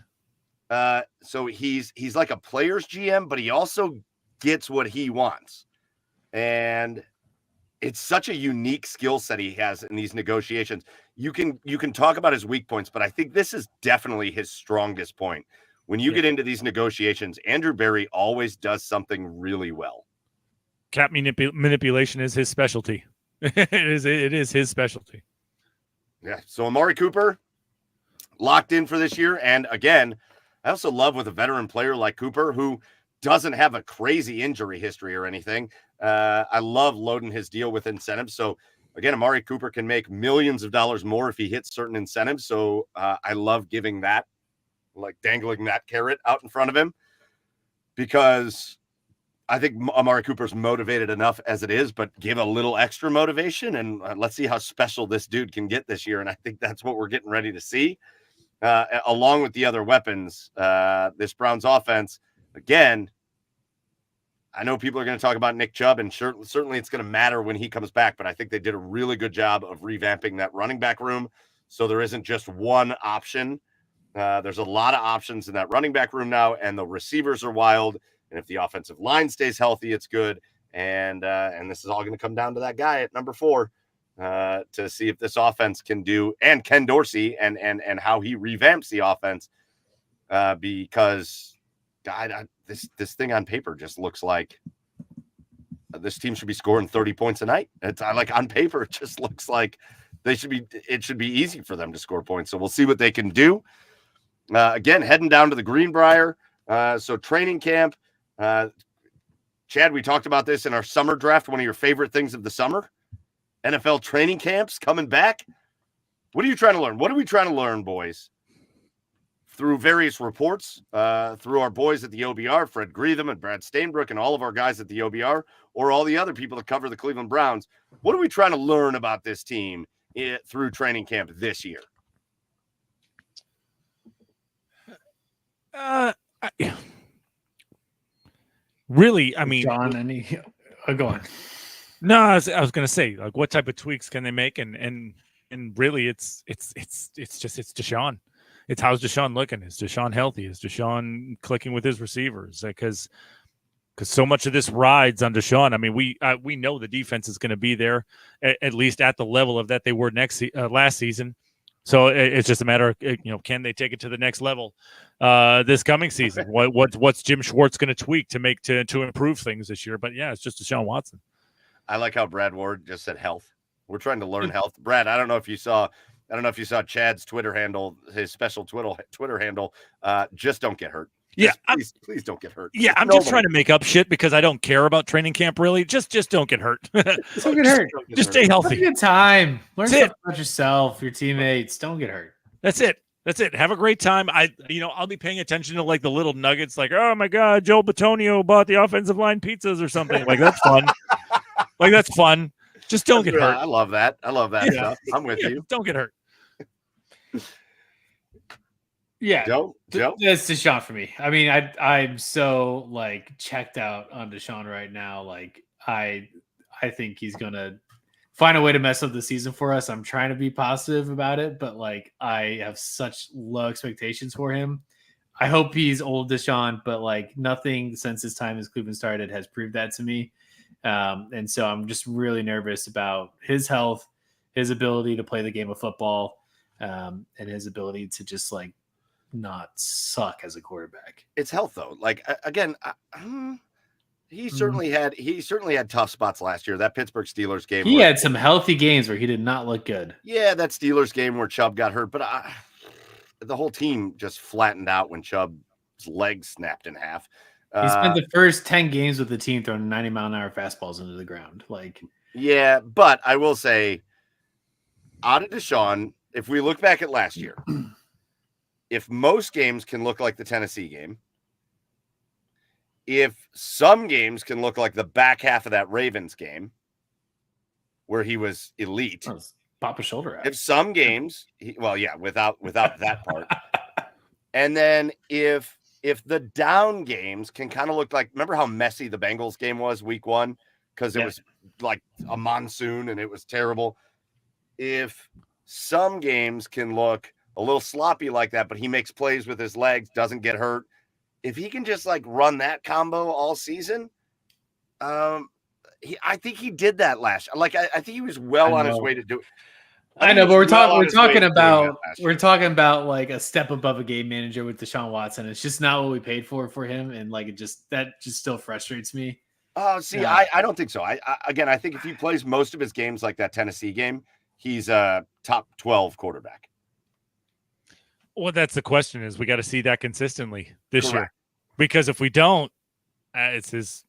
So he's like a player's GM, but he also gets what he wants. And it's such a unique skill set he has in these negotiations. You can talk about his weak points, but I think this is definitely his strongest point. When you get into these negotiations, Andrew Berry always does something really well. Cap manipulation is his specialty. It is his specialty. Yeah. So Amari Cooper locked in for this year. And again, I also love with a veteran player like Cooper, who doesn't have a crazy injury history or anything. I love loading his deal with incentives. So again, Amari Cooper can make millions of dollars more if he hits certain incentives. So I love giving that, like dangling that carrot out in front of him, because I think Amari Cooper's motivated enough as it is, but give a little extra motivation and let's see how special this dude can get this year. And I think that's what we're getting ready to see. Along with the other weapons, this Browns offense, again, I know people are going to talk about Nick Chubb, and certainly it's going to matter when he comes back, but I think they did a really good job of revamping that running back room. So there isn't just one option. There's a lot of options in that running back room now, and the receivers are wild. And if the offensive line stays healthy, it's good. And this is all going to come down to that guy at number 4 to see if this offense can do, and Ken Dorsey and how he revamps the offense, because God, this thing on paper just looks like this team should be scoring 30 points a night. It's like on paper, it just looks like it should be easy for them to score points. So we'll see what they can do. Again, heading down to the Greenbrier. So training camp, Chad, we talked about this in our summer draft. One of your favorite things of the summer, NFL training camps coming back. What are you trying to learn? What are we trying to learn, boys, through various reports, through our boys at the OBR, Fred Greetham and Brad Stainbrook, and all of our guys at the OBR, or all the other people that cover the Cleveland Browns, what are we trying to learn about this team through training camp this year? Really, I mean, John, go on. No, I was going to say, like, what type of tweaks can they make? And really, it's Deshaun. It's how's Deshaun looking? Is Deshaun healthy? Is Deshaun clicking with his receivers? Because so much of this rides on Deshaun. I mean, we know the defense is going to be there at least at the level of that they were last season. So it's just a matter of, can they take it to the next level this coming season? What's Jim Schwartz going to tweak to make to improve things this year? But yeah, it's just Deshaun Watson. I like how Brad Ward just said health. We're trying to learn health. Brad, I don't know if you saw Chad's Twitter handle, his special Twitter handle. Just don't get hurt. Please don't get hurt. Yeah, I'm just trying to make up shit because I don't care about training camp. Really, just don't get hurt. Don't get hurt. Just stay healthy. Have a good time. Learn stuff about yourself, your teammates. Don't get hurt. That's it. Have a great time. I'll be paying attention to like the little nuggets, like, oh my God, Joe Batonio bought the offensive line pizzas or something. Like that's fun. That's fun. Just don't get hurt. I love that. Stuff. I'm with you. Don't get hurt. Yeah, Joe? That's Deshaun for me. I mean, I'm so like checked out on Deshaun right now. Like I think he's gonna find a way to mess up the season for us. I'm trying to be positive about it, but like I have such low expectations for him. I hope he's old Deshaun, but like nothing since his time as Cleveland started has proved that to me. And so I'm just really nervous about his health, his ability to play the game of football, and his ability to just like not suck as a quarterback. It's health though. Like again, he certainly had tough spots last year. That Pittsburgh Steelers game. He had some healthy games where he did not look good. Yeah, that Steelers game where Chubb got hurt, but the whole team just flattened out when Chubb's legs snapped in half. He spent the first 10 games with the team throwing 90-mile-an-hour fastballs into the ground. Yeah, but I will say, out of Deshaun, if we look back at last year, if most games can look like the Tennessee game, if some games can look like the back half of that Ravens game, where he was elite, pop a shoulder out. If some games, without that part, and then if the down games can kind of look like, remember how messy the Bengals game was week 1? Because it was like a monsoon and it was terrible. If some games can look a little sloppy like that, but he makes plays with his legs, doesn't get hurt. If he can just like run that combo all season, I think he did that last year. Like, I think he was on his way to do it. I know, but we're talking about like a step above a game manager with Deshaun Watson. It's just not what we paid for him, and like that just still frustrates me. Oh, see, I don't think so. I think if he plays most of his games like that Tennessee game, he's a top 12 quarterback. Well, that's the question. Is we got to see that consistently this year, because if we don't, it's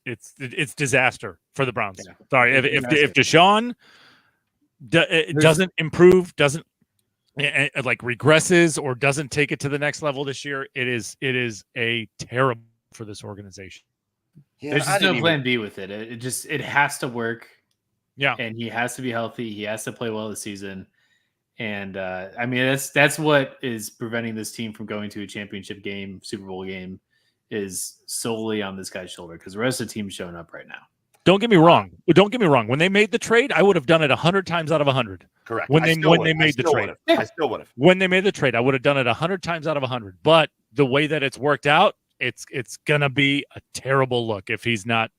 disaster for the Browns. Yeah. Sorry, if Deshaun doesn't improve, doesn't like regresses, or doesn't take it to the next level this year, it is a terrible for this organization. Yeah, there's just no plan B with it. It has to work. Yeah, and he has to be healthy. He has to play well this season. And I mean, that's what is preventing this team from going to a championship game, Super Bowl game, is solely on this guy's shoulder, because the rest of the team's showing up right now. Don't get me wrong. When they made the trade, I would have done it 100 times out of 100. Correct. When they made the trade, I still would have. When they made the trade, I would have done it 100 times out of 100. But the way that it's worked out, it's gonna be a terrible look if he's not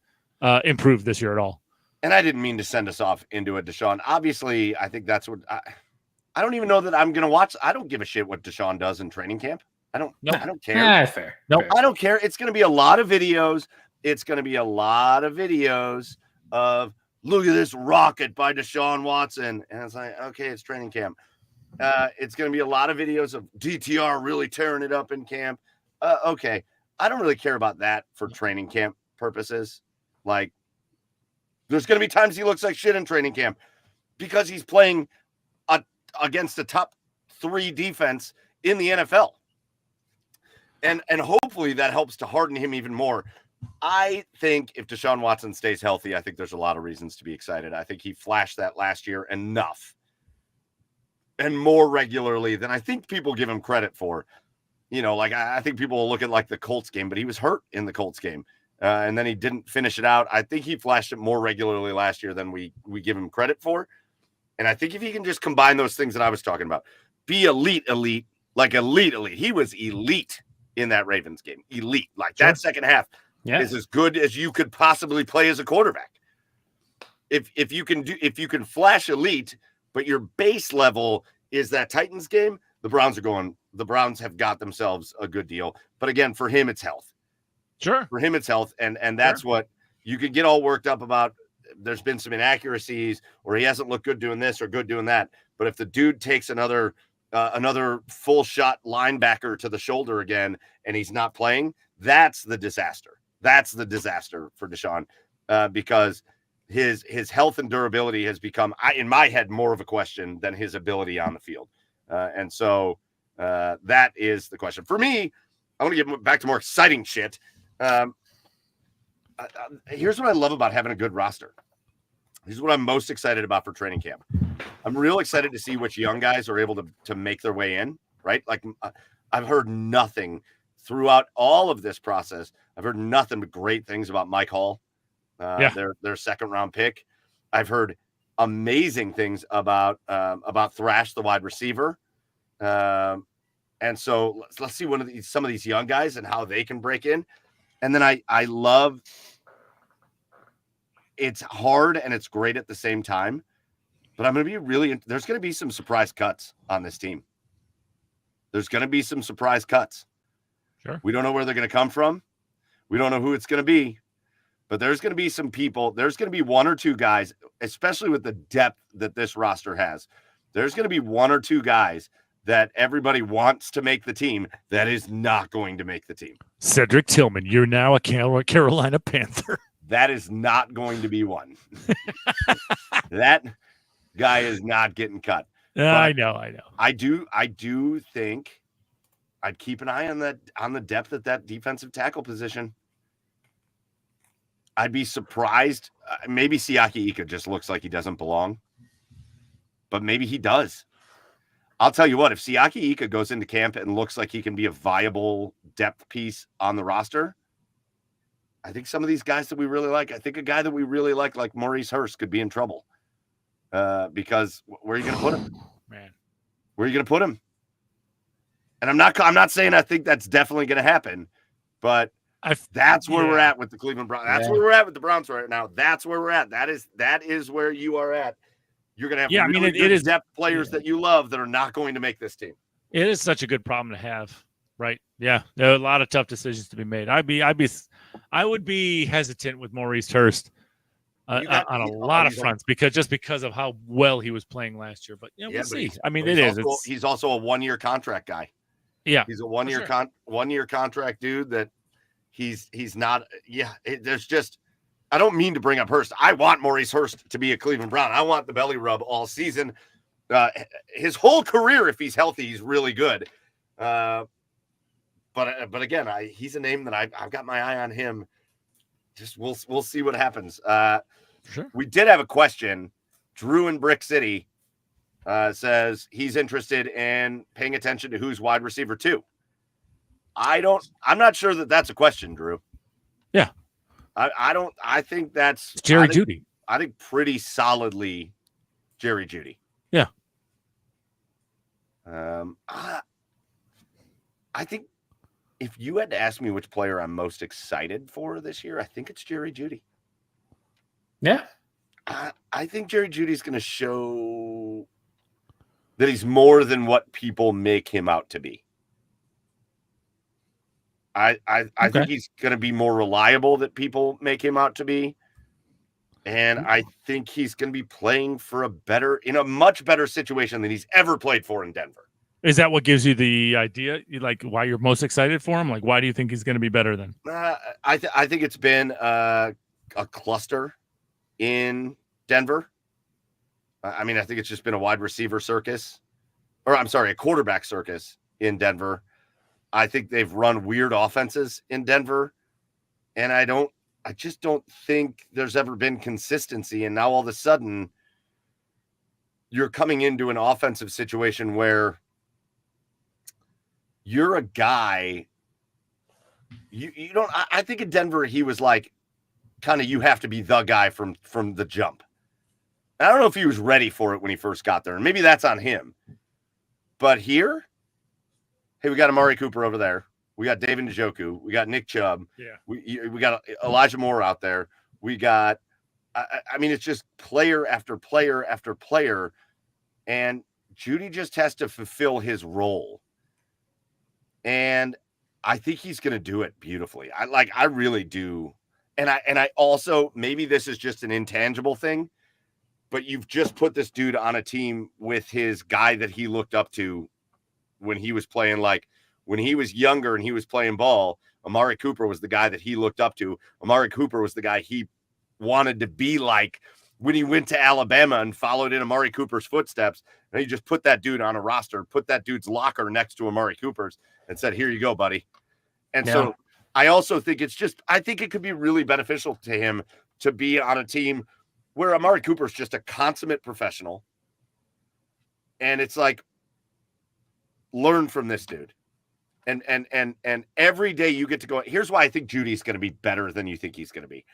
improved this year at all. And I didn't mean to send us off into a Deshaun. Obviously, I think that's what I don't even know that I'm gonna watch. I don't give a shit what Deshaun does in training camp. I don't care. Yeah, fair. No, I don't care. It's gonna be a lot of videos. It's going to be a lot of videos of, look at this rocket by Deshaun Watson. And it's like, okay, it's training camp. It's going to be a lot of videos of DTR really tearing it up in camp. Okay. I don't really care about that for training camp purposes. Like, there's going to be times he looks like shit in training camp because he's playing against the top 3 defense in the NFL. And hopefully that helps to harden him even more. I think if Deshaun Watson stays healthy, I think there's a lot of reasons to be excited. I think he flashed that last year enough and more regularly than I think people give him credit for. Like I think people will look at like the Colts game, but he was hurt in the Colts game. And then he didn't finish it out. I think he flashed it more regularly last year than we give him credit for. And I think if he can just combine those things that I was talking about, be elite, like elite. He was elite in that Ravens game. Elite. Like that second half is as good as you could possibly play as a quarterback. If you can flash elite, but your base level is that Titans game, the Browns have got themselves a good deal. But again, for him, it's health. Sure. For him, it's health. And that's what you could get all worked up about. There's been some inaccuracies or he hasn't looked good doing this or good doing that. But if the dude takes another full shot linebacker to the shoulder again, and he's not playing, that's the disaster. That's the disaster for Deshaun because his health and durability has become, in my head, more of a question than his ability on the field. And so that is the question. For me, I want to get back to more exciting shit. Here's what I love about having a good roster. This is what I'm most excited about for training camp. I'm real excited to see which young guys are able to make their way in, right? Like I've heard nothing throughout all of this process. I've heard nothing but great things about Mike Hall, their second round pick. I've heard amazing things about Thrash, the wide receiver. And so let's see some of these young guys and how they can break in. And then I love, it's hard and it's great at the same time, but I'm going to be there's going to be some surprise cuts on this team. There's going to be some surprise cuts. Sure. We don't know where they're going to come from. We don't know who it's going to be, but there's going to be some people. There's going to be one or two guys, especially with the depth that this roster has. There's going to be one or two guys that everybody wants to make the team that is not going to make the team. Cedric Tillman, you're now a Carolina Panther. That is not going to be one. That guy is not getting cut. I know. I do think I'd keep an eye on the depth at that defensive tackle position. I'd be surprised. Maybe Siaki Ika just looks like he doesn't belong, but maybe he does. I'll tell you what, if Siaki Ika goes into camp and looks like he can be a viable depth piece on the roster, I think some of these guys that we really like, I think a guy that we really like Maurice Hurst, could be in trouble. Because where are you going to put him? Man, where are you going to put him? And I'm not saying I think that's definitely going to happen, but that's where we're at with the Cleveland Browns. That's where we're at with the Browns right now. That's where we're at. That is where you are at. You're going to have it is depth players that you love that are not going to make this team. It is such a good problem to have, right? Yeah, there are a lot of tough decisions to be made. I would be hesitant with Maurice Hurst on a lot of fronts because of how well he was playing last year. But we'll see. I mean, he's also a 1-year contract guy. Yeah, he's a 1-year contract dude that he's not. Yeah, there's just. I don't mean to bring up Hurst. I want Maurice Hurst to be a Cleveland Brown. I want the belly rub all season. His whole career, if he's healthy, he's really good. But again, he's a name that I've got my eye on him. Just we'll see what happens. Sure. We did have a question. Drew in Brick City says he's interested in paying attention to who's wide receiver 2. I'm not sure that that's a question, Drew. Yeah. I think that's Jerry Jeudy. I think pretty solidly Jerry Jeudy. Yeah. I think if you had to ask me which player I'm most excited for this year, I think it's Jerry Jeudy. Yeah. I think Jerry Judy's going to show that he's more than what people make him out to be. I think he's going to be more reliable than people make him out to be. And I think he's going to be playing in a much better situation than he's ever played for in Denver. Is that what gives you the idea? Like why you're most excited for him? Like, why do you think he's going to be better than? I think it's been a cluster in Denver. I mean, I think it's just been a wide receiver circus, a quarterback circus in Denver. I think they've run weird offenses in Denver, and I just don't think there's ever been consistency. And now all of a sudden, you're coming into an offensive situation where you're a guy. You don't. I think in Denver, he was like, kind of, you have to be the guy from the jump. I don't know if he was ready for it when he first got there, and maybe that's on him. But here, hey, we got Amari Cooper over there. We got David Njoku. We got Nick Chubb. Yeah. We got Elijah Moore out there. We got, I mean, it's just player after player after player. And Jeudy just has to fulfill his role. And I think he's going to do it beautifully. I really do. And I also, maybe this is just an intangible thing, but you've just put this dude on a team with his guy that he looked up to when he was playing, like when he was younger and he was playing ball. Amari Cooper was the guy that he looked up to. Amari Cooper was the guy he wanted to be like when he went to Alabama and followed in Amari Cooper's footsteps. And he just put that dude on a roster, put that dude's locker next to Amari Cooper's and said, here you go, buddy. And so I also think I think it could be really beneficial to him to be on a team where Amari Cooper's just a consummate professional. And it's like, learn from this dude. And every day you get to go. Here's why I think Jeudy's going to be better than you think he's going to be.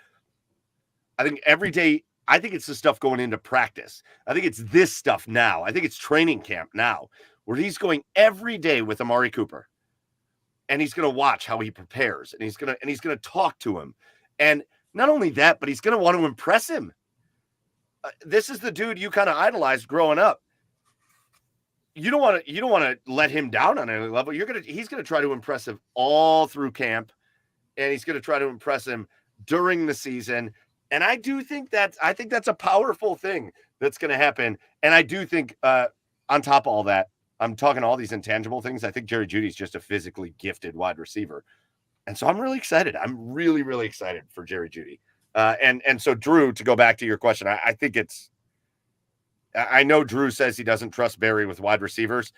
I think every day, I think it's the stuff going into practice. I think it's this stuff now. I think it's training camp now, where he's going every day with Amari Cooper. And he's going to watch how he prepares, and he's going to talk to him. And not only that, but he's going to want to impress him. This is the dude you kind of idolized growing up. You don't want to let him down on any level. He's going to try to impress him all through camp, and he's going to try to impress him during the season. And I think that's a powerful thing that's going to happen. And I do think on top of all that, I'm talking all these intangible things. I think Jerry Jeudy's just a physically gifted wide receiver. And so I'm really excited. I'm really, really excited for Jerry Jeudy. And so Drew, to go back to your question, I think I know Drew says he doesn't trust Barry with wide receivers.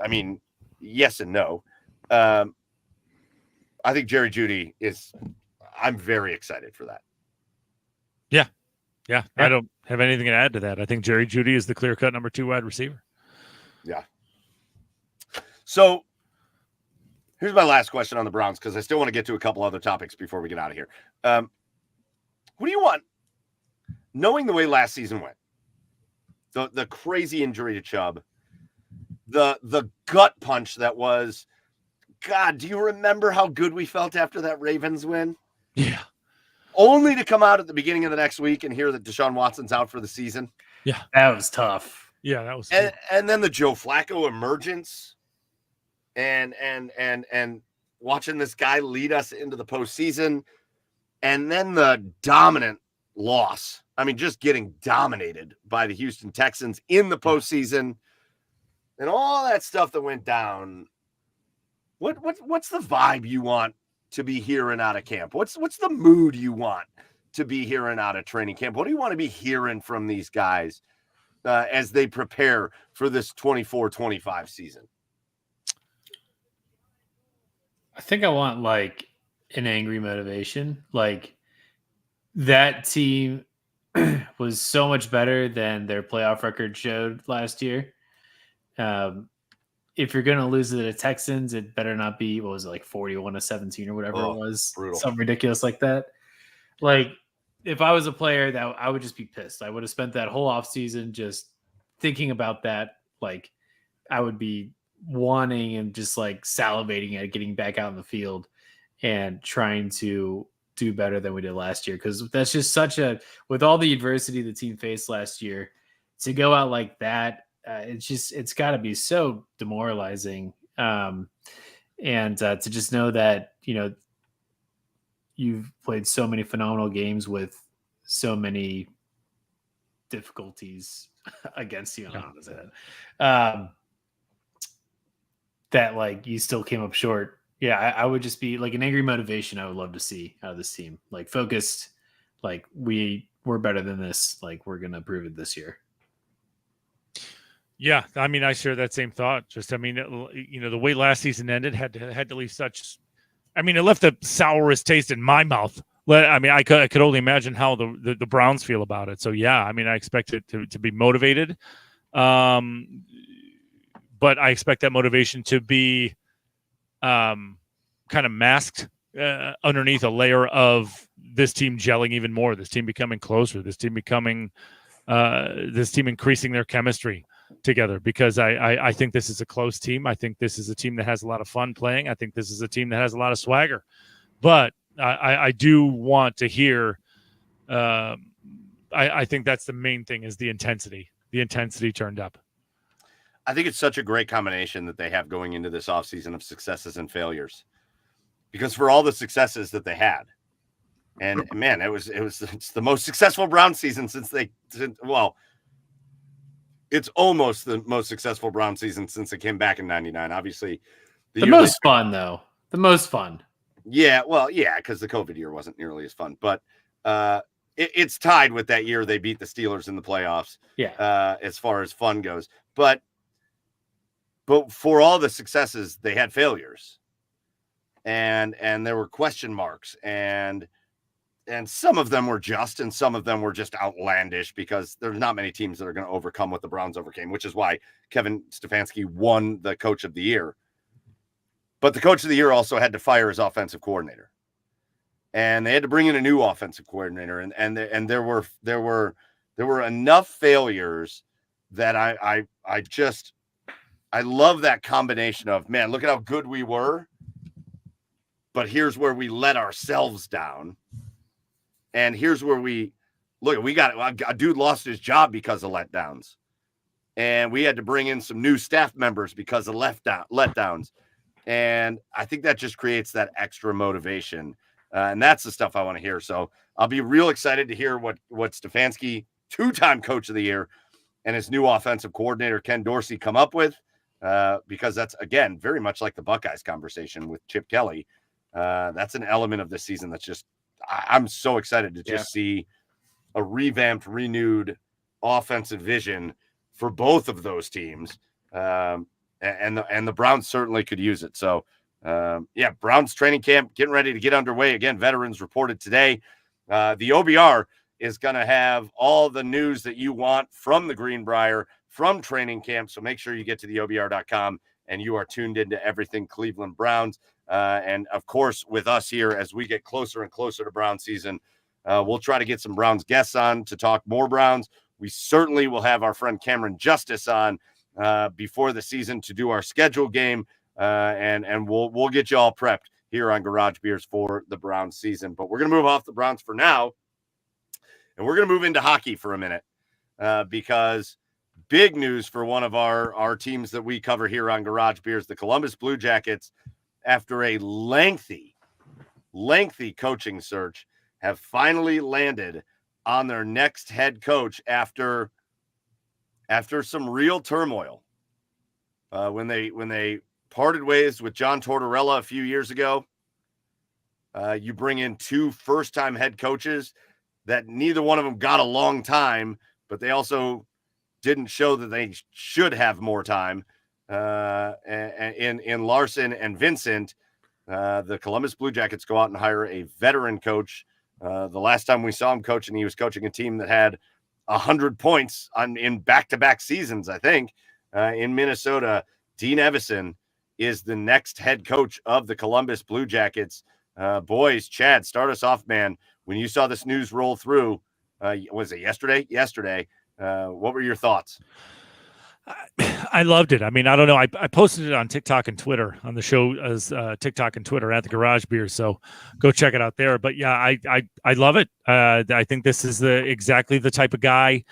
I mean, yes and no. I think Jerry Jeudy I'm very excited for that. Yeah. I don't have anything to add to that. I think Jerry Jeudy is the clear-cut number 2 wide receiver. Yeah. So here's my last question on the Browns, because I still want to get to a couple other topics before we get out of here. Who do you want? Knowing the way last season went, the crazy injury to Chubb, the gut punch that was, God, do you remember how good we felt after that Ravens win? Yeah. Only to come out at the beginning of the next week and hear that Deshaun Watson's out for the season. Yeah. That was tough. Yeah, that was and then the Joe Flacco emergence and watching this guy lead us into the postseason, and then the dominant loss. I mean, just getting dominated by the Houston Texans in the postseason and all that stuff that went down. What's the vibe you want to be hearing out of camp? What's the mood you want to be hearing out of training camp? What do you want to be hearing from these guys as they prepare for this 24-25 season? I think I want like an angry motivation. Like, that team was so much better than their playoff record showed last year. If you're going to lose to the Texans, it better not be, what was it, like 41-17 or whatever it was. Brutal. Something ridiculous like that. Like, if I was a player, that I would just be pissed. I would have spent that whole offseason just thinking about that. Like, I would be wanting and just like salivating at getting back out in the field and trying to do better than we did last year. Because that's just with all the adversity the team faced last year, to go out like that, it's got to be so demoralizing. And to just know that, you've played so many phenomenal games with so many difficulties against you. I don't know how to say that. That like you still came up short. Yeah, I would just be like an angry motivation. I would love to see out of this team, like focused, like we're better than this. Like, we're gonna prove it this year. Yeah, I mean, I share that same thought. Just, I mean, the way last season ended had to leave such. I mean, it left the sourest taste in my mouth. I mean, I could only imagine how the Browns feel about it. So yeah, I mean, I expect it to be motivated, but I expect that motivation to be kind of masked underneath a layer of this team gelling even more, this team becoming closer, this team increasing their chemistry together, because I think this is a close team. I think this is a team that has a lot of fun playing. I think this is a team that has a lot of swagger. But I do want to hear. I think that's the main thing, is the intensity. The intensity turned up. I think it's such a great combination that they have going into this offseason of successes and failures, because for all the successes that they had, and man, it's the most successful Browns season it's almost the most successful Browns season since they came back in '99. Obviously, the most fun though. The most fun. Yeah, well, yeah, because the COVID year wasn't nearly as fun, but it's tied with that year they beat the Steelers in the playoffs. Yeah, as far as fun goes, but for all the successes, they had failures, and there were question marks, and some of them were just, and some of them were just outlandish, because there's not many teams that are going to overcome what the Browns overcame, which is why Kevin Stefanski won the Coach of the Year. But the Coach of the Year also had to fire his offensive coordinator, and they had to bring in a new offensive coordinator, and there were enough failures that I love that combination of, man, look at how good we were, but here's where we let ourselves down. And here's where we got a dude lost his job because of letdowns, and we had to bring in some new staff members because of letdowns. And I think that just creates that extra motivation. And that's the stuff I want to hear. So I'll be real excited to hear what Stefanski, two-time Coach of the Year, and his new offensive coordinator, Ken Dorsey, come up with, because that's, again, very much like the Buckeyes conversation with Chip Kelly. That's an element of this season that's just, I'm so excited to just see a revamped, renewed offensive vision for both of those teams. And the Browns certainly could use it. So, Browns training camp getting ready to get underway. Again, veterans reported today. The OBR is going to have all the news that you want from the Greenbrier, from training camp. So make sure you get to the OBR.com and you are tuned into everything Cleveland Browns. And of course, with us here, as we get closer and closer to Brown season, we'll try to get some Browns guests on to talk more Browns. We certainly will have our friend Cameron Justice on before the season to do our schedule game. And we'll get you all prepped here on Garage Beers for the Browns season. But we're going to move off the Browns for now, and we're going to move into hockey for a minute, because big news for one of our teams that we cover here on Garage Beers, the Columbus Blue Jackets, after a lengthy coaching search, have finally landed on their next head coach after some real turmoil. When they parted ways with John Tortorella a few years ago, you bring in two first-time head coaches that neither one of them got a long time, but they also didn't show that they should have more time. In Larson and Vincent, the Columbus Blue Jackets go out and hire a veteran coach. The last time we saw him coaching, he was coaching a team that had 100 points in back-to-back seasons, I think, in Minnesota. Dean Evison is the next head coach of the Columbus Blue Jackets. Boys, Chad, start us off, man. When you saw this news roll through, was it yesterday? Yesterday. What were your thoughts? I loved it. I mean, I don't know. I posted it on TikTok and Twitter on the show as TikTok and Twitter at the Garage Beer. So go check it out there. But yeah, I love it. I think this is exactly the type of guy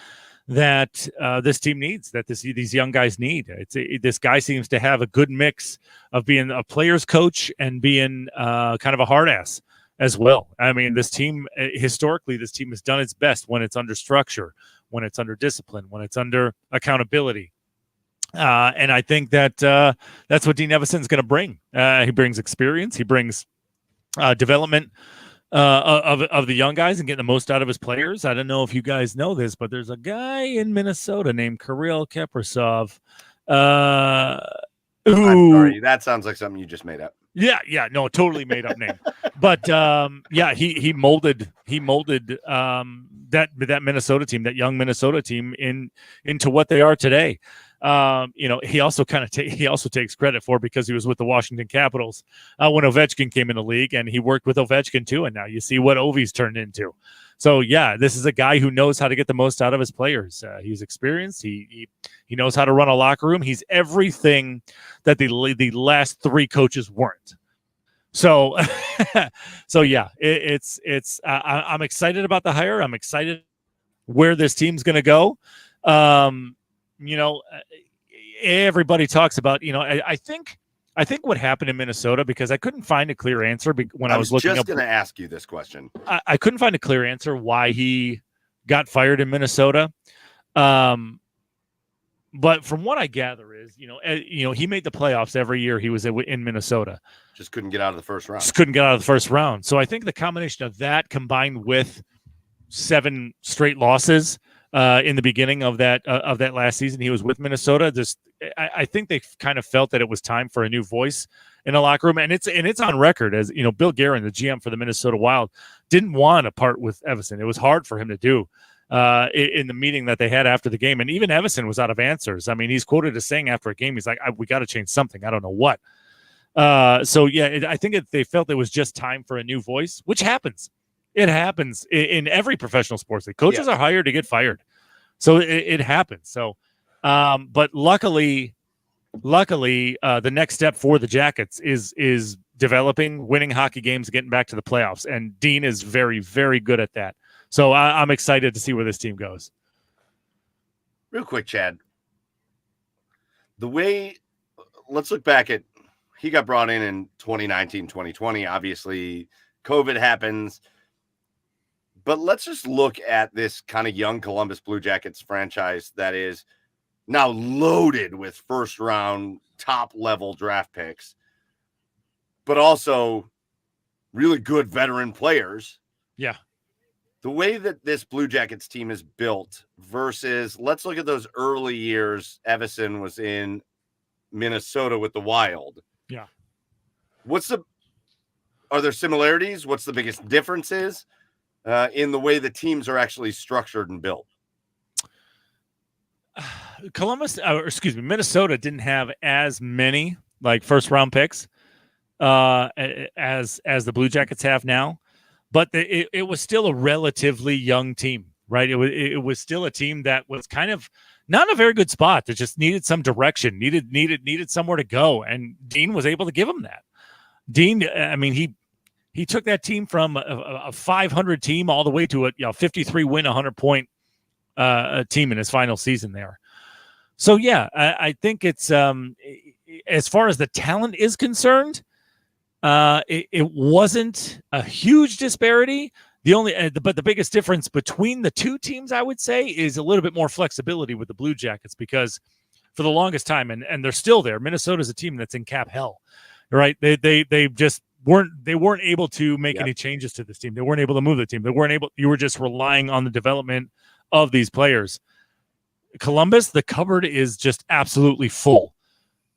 that this team needs, that these young guys need. This guy seems to have a good mix of being a player's coach and being kind of a hard ass as well. I mean, this team, historically, this team has done its best when it's under structure, when it's under discipline, when it's under accountability. And I think that that's what Dean Evison's going to bring. He brings experience. He brings development of the young guys and getting the most out of his players. I don't know if you guys know this, but there's a guy in Minnesota named Kirill Kaprizov. I'm Who sorry, that sounds like something you just made up. Yeah, no, totally made up name. But yeah, he molded that Minnesota team, that young Minnesota team into what they are today. He also takes credit for, because he was with the Washington Capitals when Ovechkin came in the league, and he worked with Ovechkin too, and now you see what Ovi's turned into. So yeah, this is a guy who knows how to get the most out of his players. He's experienced. He knows how to run a locker room. He's everything that the last three coaches weren't. So, so yeah, I'm excited about the hire. I'm excited where this team's going to go. Everybody talks about, I think what happened in Minnesota, because I couldn't find a clear answer when I was looking up. I was just going to ask you this question. I couldn't find a clear answer why he got fired in Minnesota. But from what I gather is, he made the playoffs every year he was in Minnesota. Just couldn't get out of the first round. So I think the combination of that, combined with 7 straight losses in the beginning of that last season he was with Minnesota, I think they kind of felt that it was time for a new voice in the locker room, and it's on record as Bill Guerin, the GM for the Minnesota Wild, didn't want to part with Evason. It was hard for him to do. In the meeting that they had after the game, and even Evason was out of answers. I mean, he's quoted as saying after a game, he's like, "We got to change something. I don't know what." So yeah, I think they felt it was just time for a new voice, which happens. It happens in every professional sports league. Coaches are hired to get fired, so it happens. So, but luckily, the next step for the Jackets is developing, winning hockey games, getting back to the playoffs, and Dean is very, very good at that. So I'm excited to see where this team goes. Real quick, Chad. Let's look back at, he got brought in 2019, 2020. Obviously, COVID happens. But let's just look at this kind of young Columbus Blue Jackets franchise that is now loaded with first-round, top-level draft picks, but also really good veteran players. Yeah. The way that this Blue Jackets team is built versus, let's look at those early years Evason was in Minnesota with the Wild. Yeah. Are there similarities? What's the biggest differences in the way the teams are actually structured and built? Minnesota didn't have as many first round picks as the Blue Jackets have now. But it was still a relatively young team, right? It was still a team that was kind of not in a very good spot, that just needed some direction, needed somewhere to go, and Dean was able to give them that. Dean, I mean, he took that team from a 500 team all the way to a 53 win, 100 point team in his final season there. So yeah, I think it's as far as the talent is concerned. It wasn't a huge disparity. But the biggest difference between the two teams, I would say, is a little bit more flexibility with the Blue Jackets, because for the longest time, and they're still there, Minnesota's a team that's in cap hell, right? They just weren't able to make any changes to this team. They weren't able to move the team. You were just relying on the development of these players. Columbus, the cupboard is just absolutely full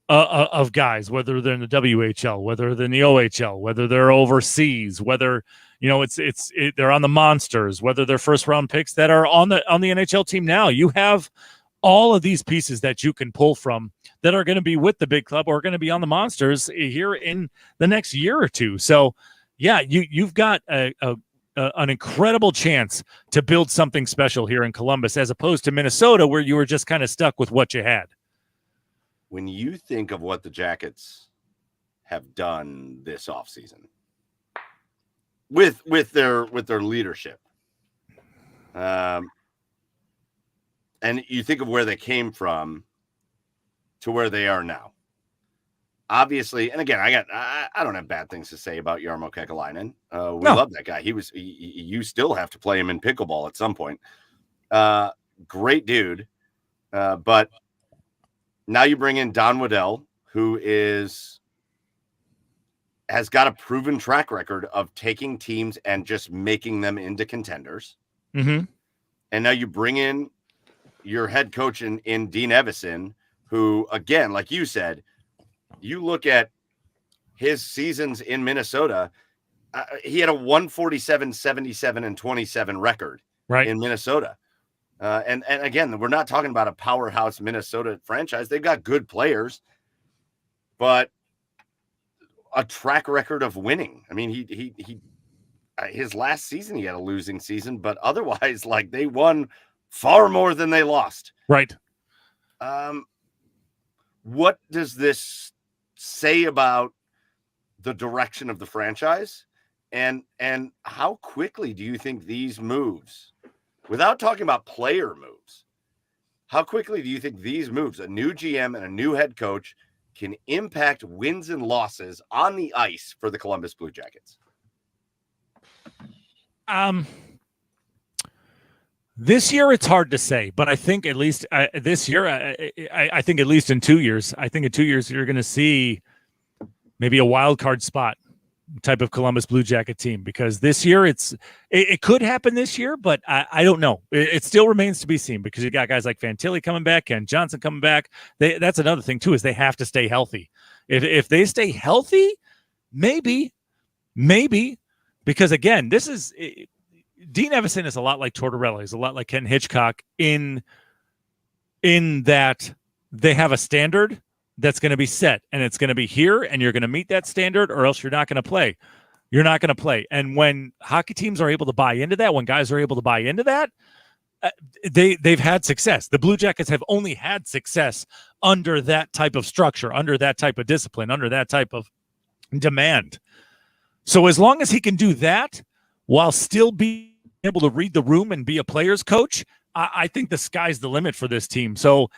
of guys, whether they're in the WHL, whether they're in the OHL, whether they're overseas, whether they're on the Monsters, whether they're first round picks that are on the NHL team now. You have all of these pieces that you can pull from that are going to be with the big club or going to be on the Monsters here in the next year or two. So yeah, you've got an incredible chance to build something special here in Columbus, as opposed to Minnesota, where you were just kind of stuck with what you had. When you think of what the Jackets have done this offseason with their leadership, and you think of where they came from to where they are now, obviously, and again, I don't have bad things to say about Jarmo Kekalainen. We love that guy. You still have to play him in pickleball at some point. Great dude, but now you bring in Don Waddell, who is has got a proven track record of taking teams and just making them into contenders. Mm-hmm. And now you bring in your head coach in Dean Evison, who, again, like you said, you look at his seasons in Minnesota, he had a 147, 77, and 27 record in Minnesota. And again, we're not talking about a powerhouse Minnesota franchise. They've got good players, but a track record of winning. I mean, he his last season, he had a losing season, but otherwise, like, they won far more than they lost. Right. What does this say about the direction of the franchise? And how quickly do you think these moves, without talking about player moves, how quickly do you think these moves, a new GM and a new head coach, can impact wins and losses on the ice for the Columbus Blue Jackets? This year it's hard to say, but I think at least this year, I think at least in 2 years, I think in 2 years you're going to see maybe a wild card spot type of Columbus Blue Jacket team, because this year it could happen this year, but I don't know. It still remains to be seen, because you got guys like Fantilli coming back, Ken Johnson coming back. That's another thing too, is they have to stay healthy. If they stay healthy, maybe, because again, Dean Evison is a lot like Tortorella. He's a lot like Ken Hitchcock in that they have a standard that's going to be set, and it's going to be here, and you're going to meet that standard, or else you're not going to play. You're not going to play. And when hockey teams are able to buy into that, when guys are able to buy into that, they've had success. The Blue Jackets have only had success under that type of structure, under that type of discipline, under that type of demand. So as long as he can do that while still being able to read the room and be a player's coach, I think the sky's the limit for this team. So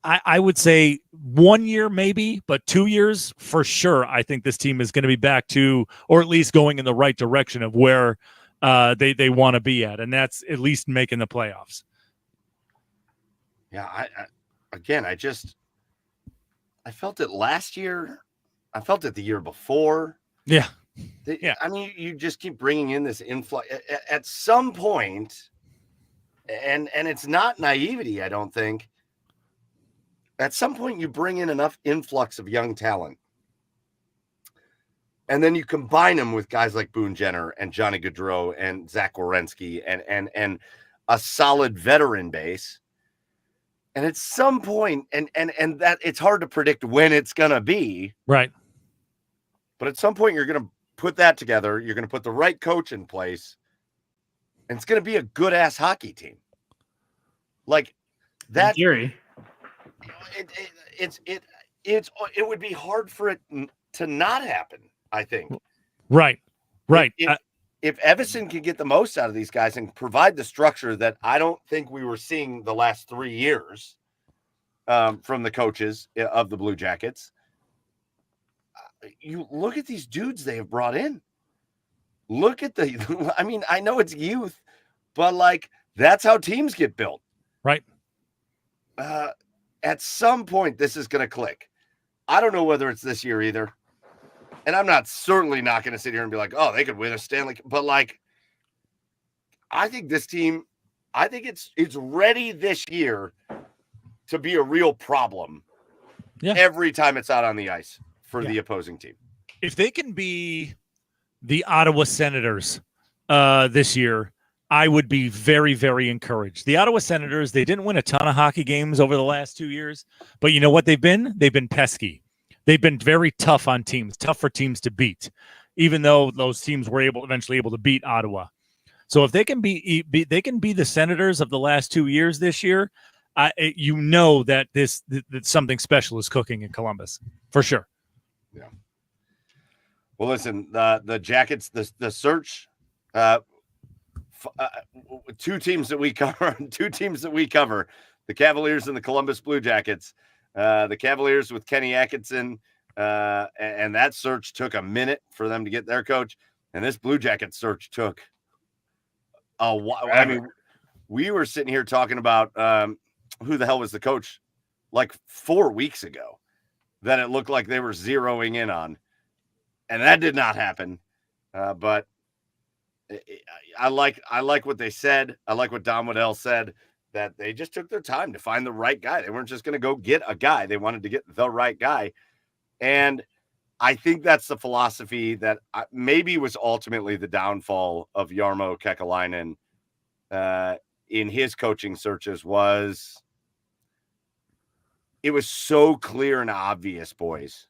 I would say 1 year maybe, but 2 years for sure. I think this team is going to be back to, or at least going in the right direction of where they want to be at, and that's at least making the playoffs. Yeah, I felt it last year. I felt it the year before. Yeah. I mean, you just keep bringing in this influx at some point, and it's not naivety, I don't think. At some point, you bring in enough influx of young talent, and then you combine them with guys like Boone Jenner and Johnny Gaudreau and Zach Werenski and a solid veteran base. And at some point, and that it's hard to predict when it's going to be. Right. But at some point, you're going to put that together. You're going to put the right coach in place, and it's going to be a good-ass hockey team. Like that. Jerry. It would be hard for it to not happen, I think. Right. If Evison can get the most out of these guys and provide the structure that I don't think we were seeing the last 3 years from the coaches of the Blue Jackets, you look at these dudes they have brought in. Look at I mean, I know it's youth, but like, that's how teams get built. Right. At some point, this is going to click. I don't know whether it's this year either. And I'm certainly not going to sit here and be like, oh, they could win a Stanley Cup. But like, I think this team, it's ready this year to be a real problem every time it's out on the ice for the opposing team. If they can be the Ottawa Senators this year, I would be very, very encouraged. The Ottawa Senators, they didn't win a ton of hockey games over the last 2 years, but you know what they've been? They've been pesky. They've been very tough on teams, tough for teams to beat, even though those teams were eventually able to beat Ottawa. So if they can be the Senators of the last 2 years this year, you know that that something special is cooking in Columbus for sure. Yeah. Well, listen, the Jackets, the search. Two teams that we cover, the Cavaliers and the Columbus Blue Jackets. The Cavaliers with Kenny Atkinson, and that search took a minute for them to get their coach, and this Blue Jacket search took a while. I mean, we were sitting here talking about who the hell was the coach like 4 weeks ago that it looked like they were zeroing in on, and that did not happen. But I like what they said. I like what Don Waddell said, that they just took their time to find the right guy. They weren't just going to go get a guy. They wanted to get the right guy. And I think that's the philosophy that maybe was ultimately the downfall of Jarmo Kekalainen in his coaching searches. It was so clear and obvious, boys,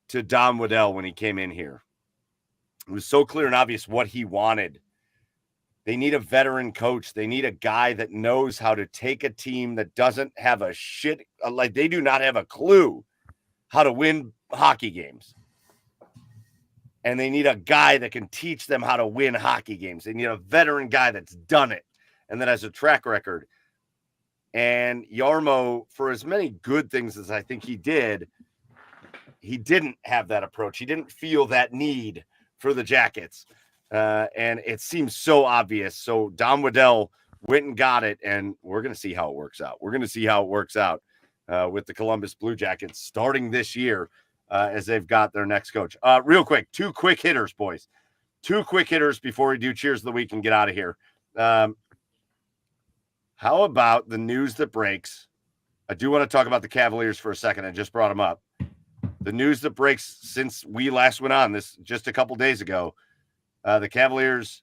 to Don Waddell when he came in here. It was so clear and obvious what he wanted. They need a veteran coach. They need a guy that knows how to take a team that doesn't have a shit, like they do not have a clue how to win hockey games. And they need a guy that can teach them how to win hockey games. They need a veteran guy that's done it and that has a track record. And Jarmo, for as many good things as I think he did, he didn't have that approach. He didn't feel that need for the Jackets. And it seems so obvious. So Don Waddell went and got it, and we're going to see how it works out. We're going to see how it works out with the Columbus Blue Jackets starting this year as they've got their next coach. Real quick, 2 quick hitters, boys. 2 quick hitters before we do Cheers of the Week and get out of here. How about the news that breaks? I do want to talk about the Cavaliers for a second. I just brought them up. The news that breaks since we last went on this just a couple days ago. The Cavaliers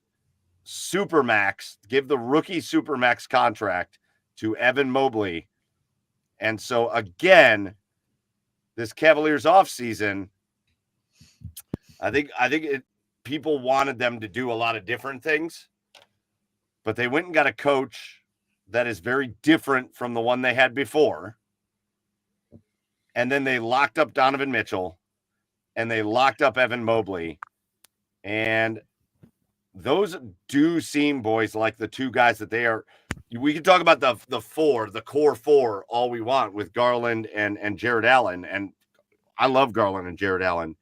Supermax, give the rookie Supermax contract to Evan Mobley. And so, again, this Cavaliers offseason, I think people wanted them to do a lot of different things, but they went and got a coach that is very different from the one they had before. And then they locked up Donovan Mitchell and they locked up Evan Mobley. And those do seem, boys, like the 2 guys that they are. We can talk about the core 4 all we want with Garland and Jared Allen. And I love Garland and Jared Allen,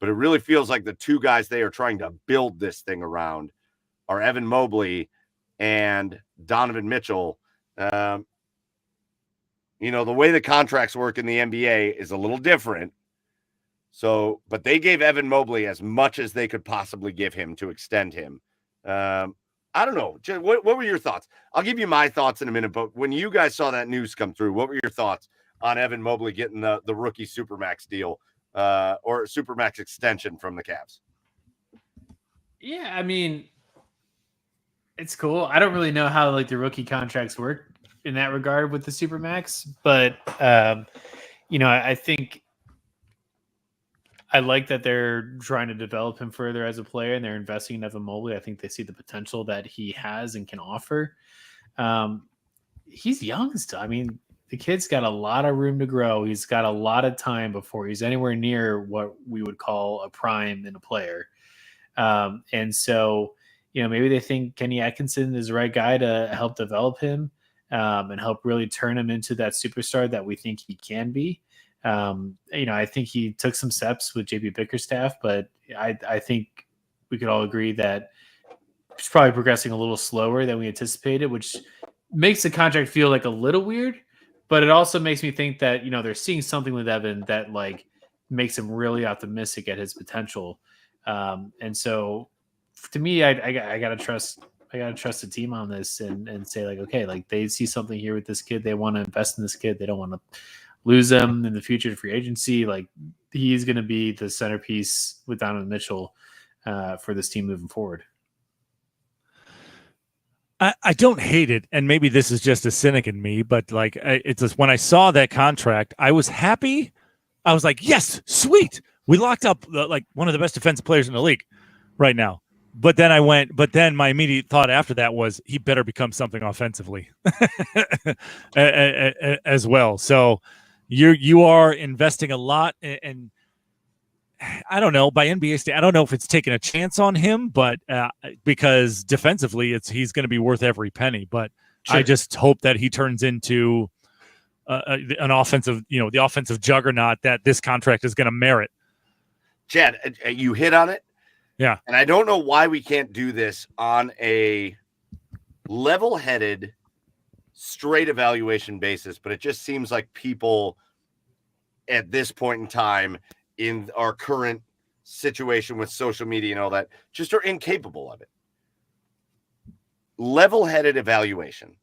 but it really feels like the 2 guys they are trying to build this thing around are Evan Mobley and Donovan Mitchell. The way the contracts work in the NBA is a little different. So, but they gave Evan Mobley as much as they could possibly give him to extend him. I don't know. What were your thoughts? I'll give you my thoughts in a minute, but when you guys saw that news come through, what were your thoughts on Evan Mobley getting the rookie Supermax deal or Supermax extension from the Cavs? Yeah, I mean, it's cool. I don't really know how like the rookie contracts work in that regard with the Supermax, but I think I like that they're trying to develop him further as a player and they're investing in Evan Mobley. I think they see the potential that he has and can offer. He's young still. I mean, the kid's got a lot of room to grow. He's got a lot of time before he's anywhere near what we would call a prime in a player. And so, maybe they think Kenny Atkinson is the right guy to help develop him and help really turn him into that superstar that we think he can be. I think he took some steps with JB Bickerstaff, but I think we could all agree that he's probably progressing a little slower than we anticipated, which makes the contract feel like a little weird, but it also makes me think that, they're seeing something with Evan that like makes him really optimistic at his potential. And so to me, I gotta trust the team on this and say like, okay, like they see something here with this kid. They want to invest in this kid. They don't want to lose them in the future to free agency. Like he's going to be the centerpiece with Donovan Mitchell for this team moving forward. I don't hate it, and maybe this is just a cynic in me, but like it's just, when I saw that contract, I was happy. I was like, yes, sweet. We locked up like one of the best defensive players in the league right now. But then my immediate thought after that was he better become something offensively as well. So you are investing a lot, and I don't know, by NBA state, I don't know if it's taking a chance on him, but because defensively he's going to be worth every penny. But sure. I just hope that he turns into an offensive, the offensive juggernaut that this contract is going to merit. Chad, you hit on it. Yeah. And I don't know why we can't do this on a level-headed, straight evaluation basis, but it just seems like people at this point in time in our current situation with social media and all that, just are incapable of it. Level-headed evaluation.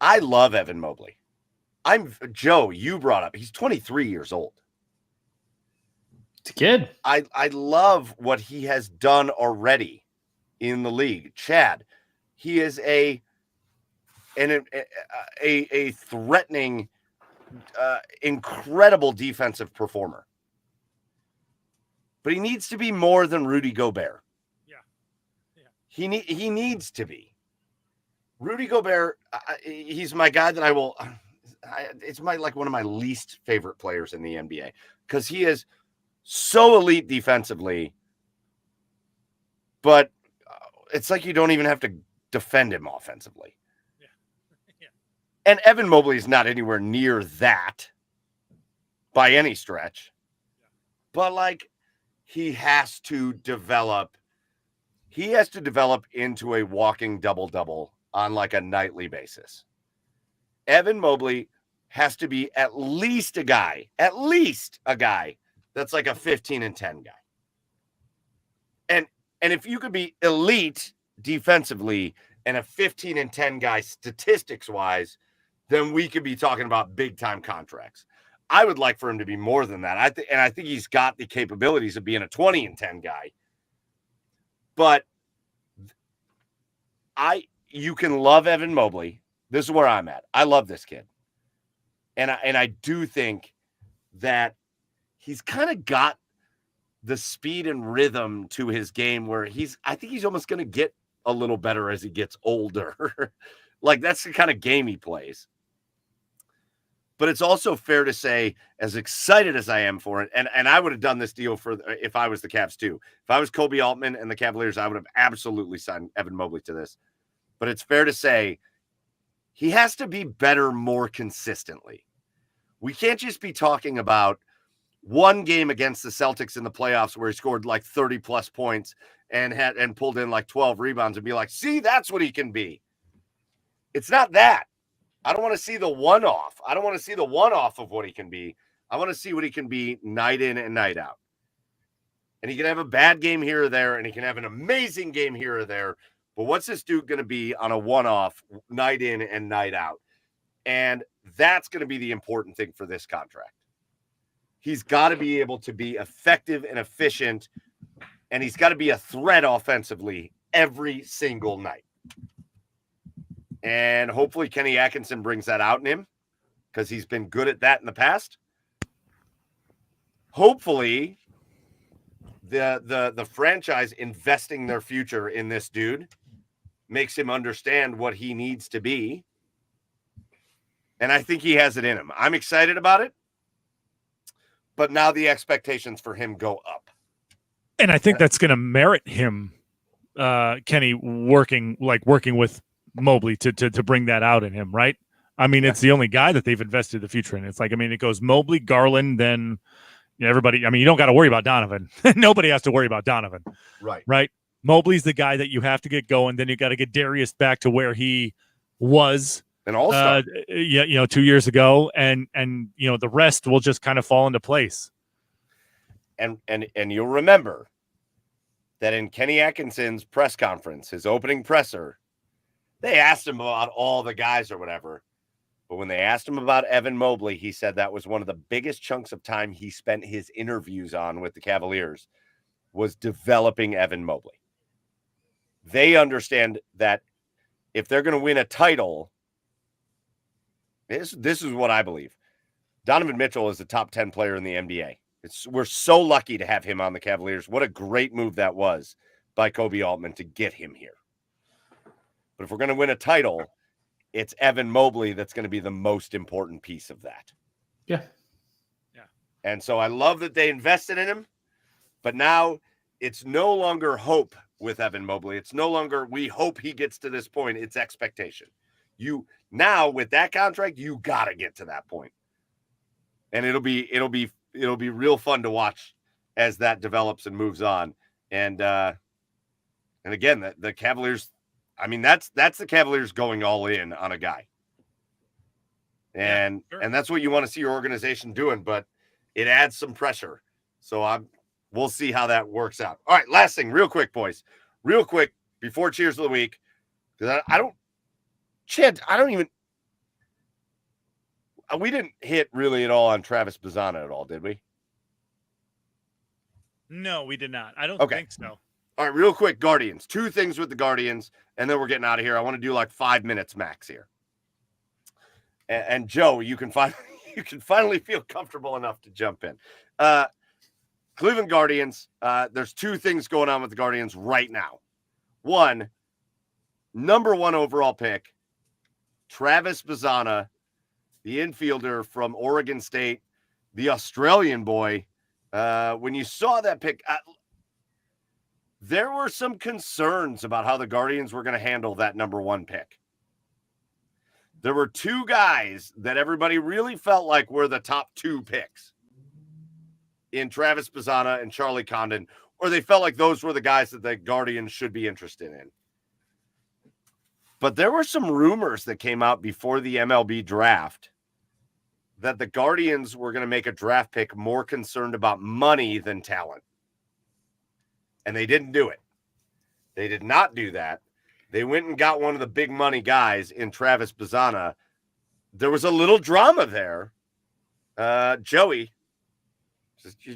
I love Evan Mobley. Joe, you brought up, he's 23 years old. It's a kid. I love what he has done already in the league. Chad, he is a threatening, incredible defensive performer. But he needs to be more than Rudy Gobert. Yeah. He needs to be. Rudy Gobert, he's my guy that it's one of my least favorite players in the NBA because he is so elite defensively, but it's like you don't even have to defend him offensively. Yeah. And Evan Mobley is not anywhere near that by any stretch. But like he has to develop into a walking double-double on like a nightly basis. Evan Mobley has to be at least a guy that's like a 15 and 10 guy. And if you could be elite defensively and a 15 and 10 guy statistics wise, then we could be talking about big time contracts. I would like for him to be more than that. I think he's got the capabilities of being a 20 and 10 guy. But you can love Evan Mobley. This is where I'm at. I love this kid. And I do think that he's kind of got the speed and rhythm to his game where I think he's almost going to get a little better as he gets older. Like that's the kind of game he plays. But it's also fair to say, as excited as I am for it, and I would have done this deal if I was the Cavs too. If I was Kobe Altman and the Cavaliers, I would have absolutely signed Evan Mobley to this. But it's fair to say he has to be better more consistently. We can't just be talking about one game against the Celtics in the playoffs where he scored like 30 plus points and pulled in like 12 rebounds and be like, see, that's what he can be. It's not that. I don't want to see the one-off. I don't want to see the one-off of what he can be. I want to see what he can be night in and night out. And he can have a bad game here or there, and he can have an amazing game here or there. But what's this dude going to be on a one-off night in and night out? And that's going to be the important thing for this contract. He's got to be able to be effective and efficient, and he's got to be a threat offensively every single night. And hopefully Kenny Atkinson brings that out in him because he's been good at that in the past. Hopefully the franchise investing their future in this dude makes him understand what he needs to be. And I think he has it in him. I'm excited about it. But now the expectations for him go up. And I think that's going to merit him, Kenny, working with Mobley to bring that out in him, right? I mean, it's the only guy that they've invested the future in. It's like, I mean, it goes Mobley, Garland, then everybody. I mean, you don't got to worry about Donovan. Nobody has to worry about Donovan. Right. Mobley's the guy that you have to get going. Then you got to get Darius back to where he was. An all-star. 2 years ago. And the rest will just kind of fall into place. And you'll remember that in Kenny Atkinson's press conference, his opening presser, they asked him about all the guys or whatever. But when they asked him about Evan Mobley, he said that was one of the biggest chunks of time he spent his interviews on with the Cavaliers was developing Evan Mobley. They understand that if they're going to win a title, this is what I believe. Donovan Mitchell is the top 10 player in the NBA. We're so lucky to have him on the Cavaliers. What a great move that was by Kobe Altman to get him here. But if we're going to win a title, it's Evan Mobley that's going to be the most important piece of that. Yeah. And so I love that they invested in him, but now it's no longer hope with Evan Mobley. It's no longer we hope he gets to this point. It's expectation. Now with that contract, you got to get to that point. And it'll be real fun to watch as that develops and moves on. And again, the Cavaliers, I mean, that's the Cavaliers going all in on a guy. And that's what you want to see your organization doing, but it adds some pressure. So we'll see how that works out. All right, last thing, real quick, boys. Real quick, before Cheers of the Week, because I don't, Chad, I don't even, we didn't hit really at all on Travis Bazzana at all, did we? No, we did not. I don't think so. All right, real quick, Guardians. 2 things with the Guardians, and then we're getting out of here. I want to do like 5 minutes max here. And Joe, you can finally feel comfortable enough to jump in. Cleveland Guardians, there's 2 things going on with the Guardians right now. 1, number 1 overall pick, Travis Bazzana, the infielder from Oregon State, the Australian boy. When you saw that pick, there were some concerns about how the Guardians were going to handle that number 1 pick. There were 2 guys that everybody really felt like were the top 2 picks in Travis Bazzana and Charlie Condon, or they felt like those were the guys that the Guardians should be interested in. But there were some rumors that came out before the MLB draft that the Guardians were going to make a draft pick more concerned about money than talent. And they didn't do it. They did not do that. They went and got one of the big money guys in Travis Bazzana. There was a little drama there. Joey,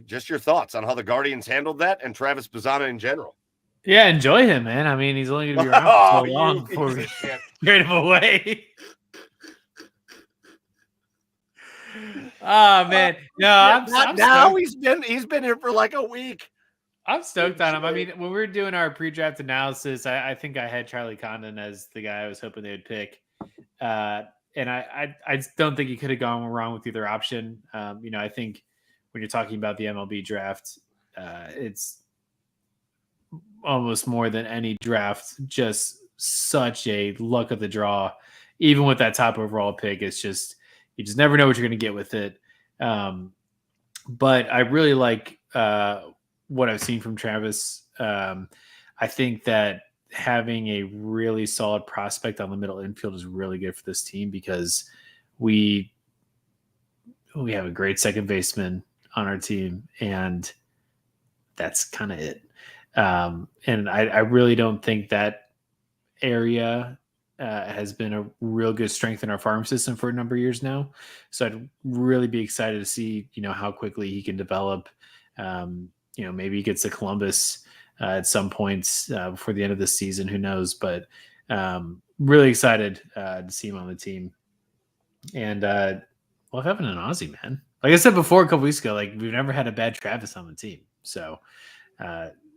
just your thoughts on how the Guardians handled that and Travis Bazzana in general. Yeah, enjoy him, man. I mean, he's only going to be around for so long before we trade him away. Oh man, no, I'm now he's been here for like a week. I'm stoked on him. I mean, when we were doing our pre-draft analysis, I think I had Charlie Condon as the guy I was hoping they would pick, and I don't think he could have gone wrong with either option. I think when you're talking about the MLB draft, it's almost more than any draft, just such a luck of the draw. Even with that top overall pick, it's just you just never know what you're going to get with it. But I really like what I've seen from Travis. I think that having a really solid prospect on the middle infield is really good for this team because we have a great second baseman on our team, and that's kind of it. And I really don't think that area has been a real good strength in our farm system for a number of years now. So I'd really be excited to see, how quickly he can develop. Maybe he gets to Columbus at some points before the end of the season, who knows, but really excited to see him on the team. And love having an Aussie, man. Like I said before a couple weeks ago, like we've never had a bad Travis on the team. So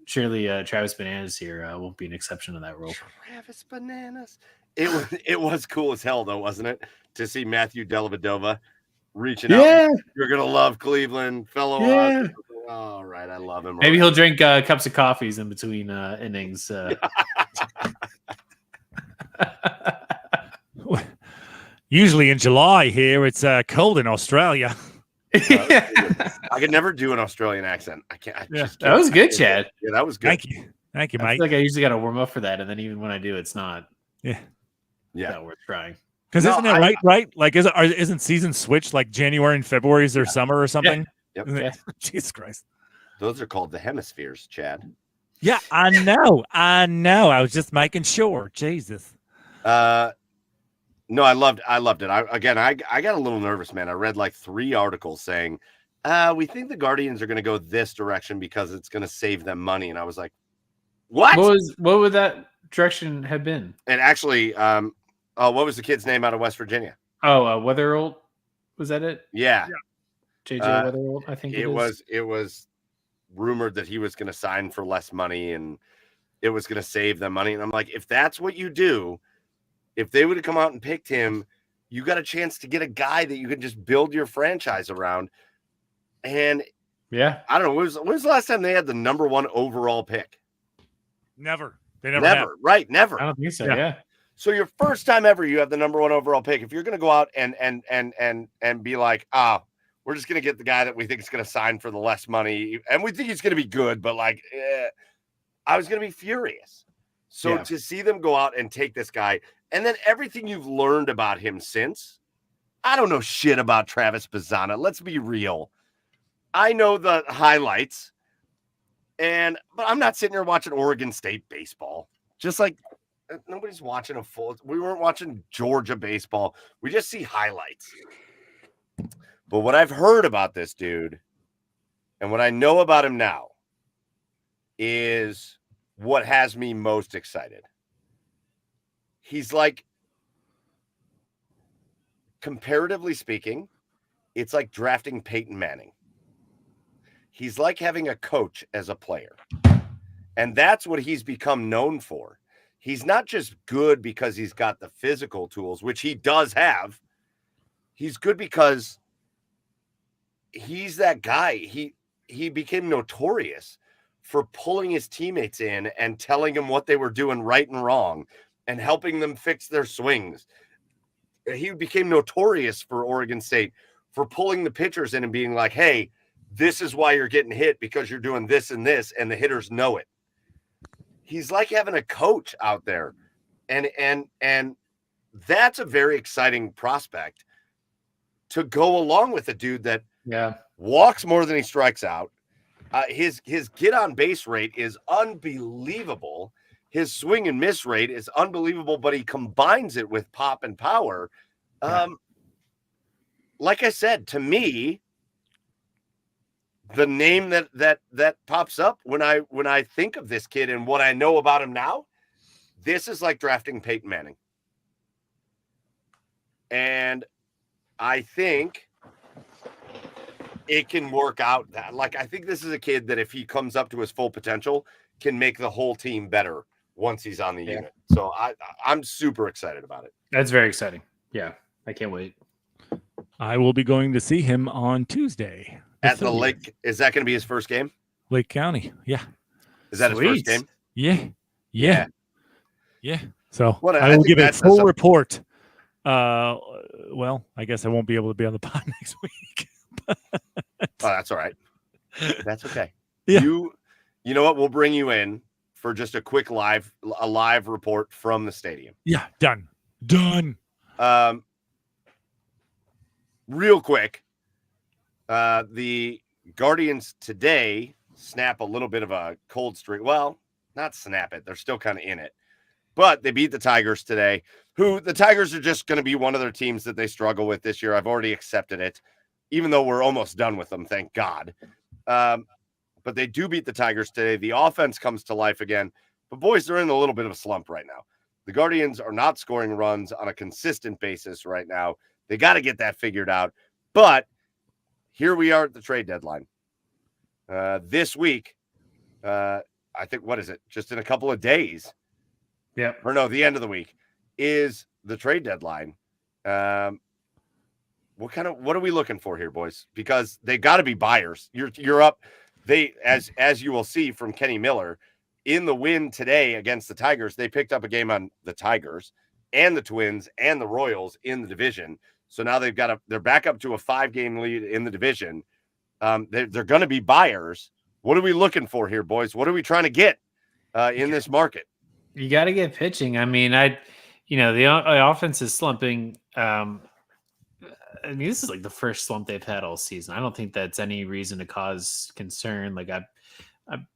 surely Travis Bananas here won't be an exception to that rule. Travis Bananas. It was cool as hell, though, wasn't it? To see Matthew Dellavedova reaching out. You're going to love Cleveland, fellow. Yeah. All right. I love him. Maybe he'll drink cups of coffees in between innings. Usually in July here, it's cold in Australia. I could never do an Australian accent. I can't. That was good, Chad. Yeah, that was good. Thank you, I Mike. feel like I usually got to warm up for that, and then even when I do, it's not. Yeah. Not worth trying. Because isn't it right? Like, isn't season switched like January and February is their summer or something? Yep. Yeah. Jesus Christ. Those are called the hemispheres, Chad. Yeah, I know. I was just making sure. Jesus. No, I loved it. I got a little nervous, man. I read like 3 articles saying, we think the Guardians are going to go this direction because it's going to save them money. And I was like, what? What would that direction have been? And actually, what was the kid's name out of West Virginia? Oh, Weatherholt. Was that it? Yeah. JJ Weatherholt, I think it was rumored that he was going to sign for less money and it was going to save them money. And I'm like, if that's what you do, if they would have come out and picked him, you got a chance to get a guy that you could just build your franchise around. And yeah, I don't know. When was the last time they had the number 1 overall pick? Never. They never have. Right? Never. I don't think so. Yeah. So your first time ever, you have the number 1 overall pick. If you're going to go out and be like, we're just going to get the guy that we think is going to sign for the less money, and we think he's going to be good, but I was going to be furious. So to see them go out and take this guy, and then everything you've learned about him since, I don't know shit about Travis Bazzana. Let's be real. I know the highlights, But I'm not sitting here watching Oregon State baseball. Just like nobody's watching a full. We weren't watching Georgia baseball. We just see highlights. But what I've heard about this dude and what I know about him now is what has me most excited. He's like, comparatively speaking, it's like drafting Peyton Manning. He's like having a coach as a player. And that's what he's become known for. He's not just good because he's got the physical tools, which he does have. He's good because he's that guy. He became notorious for pulling his teammates in and telling them what they were doing right and wrong and helping them fix their swings. He became notorious for Oregon State for pulling the pitchers in and being like, hey, this is why you're getting hit because you're doing this and this, and the hitters know it. He's like having a coach out there. And that's a very exciting prospect to go along with a dude that walks more than he strikes out. His get on base rate is unbelievable. His swing and miss rate is unbelievable, but he combines it with pop and power. Like I said, to me, the name that pops up when I think of this kid and what I know about him now, this is like drafting Peyton Manning. And I think it can work out that. Like, I think this is a kid that if he comes up to his full potential, can make the whole team better once he's on the unit. So I'm super excited about it. That's very exciting. Yeah, I can't wait. I will be going to see him on Tuesday. At the Lake. Is that going to be his first game? Lake County. Yeah. Is that his first game? Yeah. So Well, I will give a full something. report. Well, I guess I won't be able to be on the pod next week. Oh, that's all right. That's okay. Yeah. You know what? We'll bring you in for just a quick live report from the stadium. Yeah, done. Real quick, the Guardians today snap a little bit of a cold streak. Well, not snap it. They're still kind of in it. But they beat the Tigers today, who the Tigers are just going to be one of their teams that they struggle with this year. I've already accepted it, even though we're almost done with them, thank God. But they do beat the Tigers today. The offense comes to life again. But, boys, they're in a little bit of a slump right now. The Guardians are not scoring runs on a consistent basis right now. They got to get that figured out. But here we are at the trade deadline. This week, I think, what is it? Just in a couple of days. Yeah. Or no, the end of the week is the trade deadline. What are we looking for here, boys? Because they got to be buyers. You're up. They, as you will see from Kenny Miller, in the win today against the Tigers, they picked up a game on the Tigers and the Twins and the Royals in the division. So now they're back up to a 5-game lead in the division. They're going to be buyers. What are we looking for here, boys? What are we trying to get in this market? You got to get pitching. I mean, the offense is slumping. I mean, this is like the first slump they've had all season. I don't think that's any reason to cause concern. Like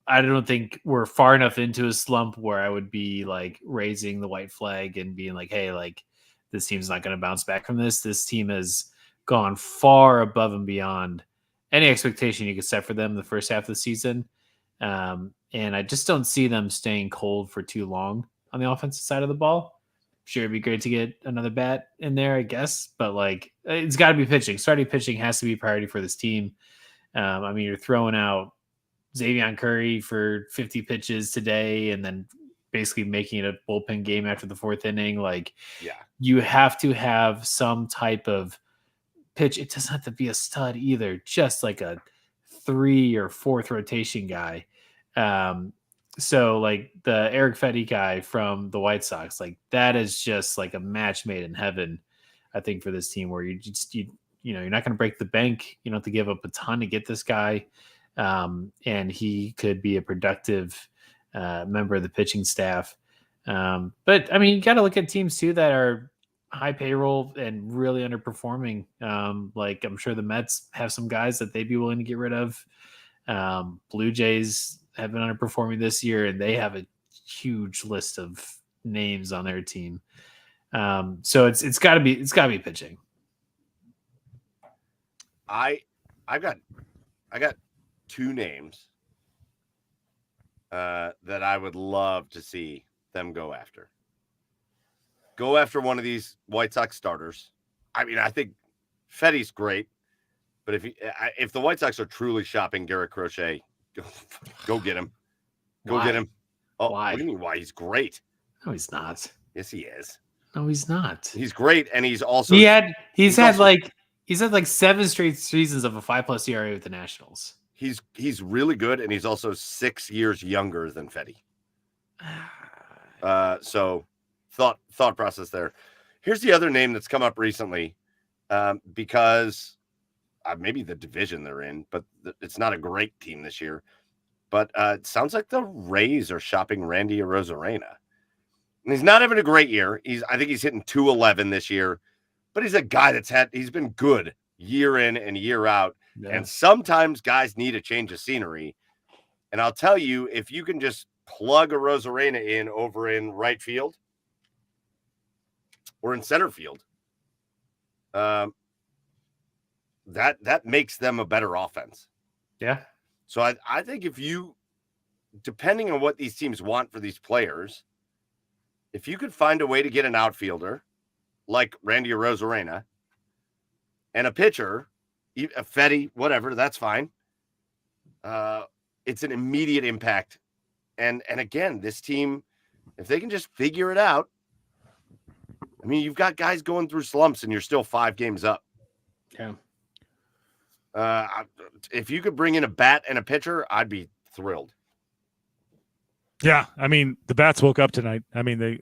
I don't think we're far enough into a slump where I would be like raising the white flag and being like, hey, like this team's not going to bounce back from this. This team has gone far above and beyond any expectation you could set for them the first half of the season. And I just don't see them staying cold for too long on the offensive side of the ball. Sure, it'd be great to get another bat in there, I guess, but like it's got to be pitching. Starting pitching has to be a priority for this team. I mean, you're throwing out Xavier Curry for 50 pitches today and then basically making it a bullpen game after the 4th inning. Like, you have to have some type of pitch. It doesn't have to be a stud either, just like a 3rd or 4th rotation guy. So like the Eric Fetty guy from the White Sox, like that is just like a match made in heaven, I think, for this team, where you're not going to break the bank. You don't have to give up a ton to get this guy. And he could be a productive member of the pitching staff. But I mean, you got to look at teams too that are high payroll and really underperforming. Like I'm sure the Mets have some guys that they'd be willing to get rid of. Blue Jays have been underperforming this year, and they have a huge list of names on their team. So it's got to be pitching. I got two names that I would love to see them go after. Go after one of these White Sox starters. I mean, I think Fetty's great, but if the White Sox are truly shopping Garrett Crochet, go get him. Go get him. Oh, Why? What do you mean why? He's great. No, he's not. Yes, he is. No, he's not. He's great, and he's also he's had like 7 straight seasons of a 5+ ERA with the Nationals. He's really good, and he's also 6 years younger than Fetty. So thought process there. Here's the other name that's come up recently, because maybe the division they're in, but it's not a great team this year. But it sounds like the Rays are shopping Randy Arozarena. And he's not having a great year. I think he's hitting .211 this year, but he's a guy he's been good year in and year out. Yeah. And sometimes guys need a change of scenery. And I'll tell you, if you can just plug Arozarena in over in right field or in center field, that makes them a better offense. Yeah. So I think depending on what these teams want for these players, if you could find a way to get an outfielder like Randy Arozarena and a pitcher, a Fetty, whatever, that's fine. It's an immediate impact. And again, this team, if they can just figure it out, I mean, you've got guys going through slumps and you're still 5 games up. Yeah. If you could bring in a bat and a pitcher, I'd be thrilled. Yeah, I mean, the bats woke up tonight. I mean, they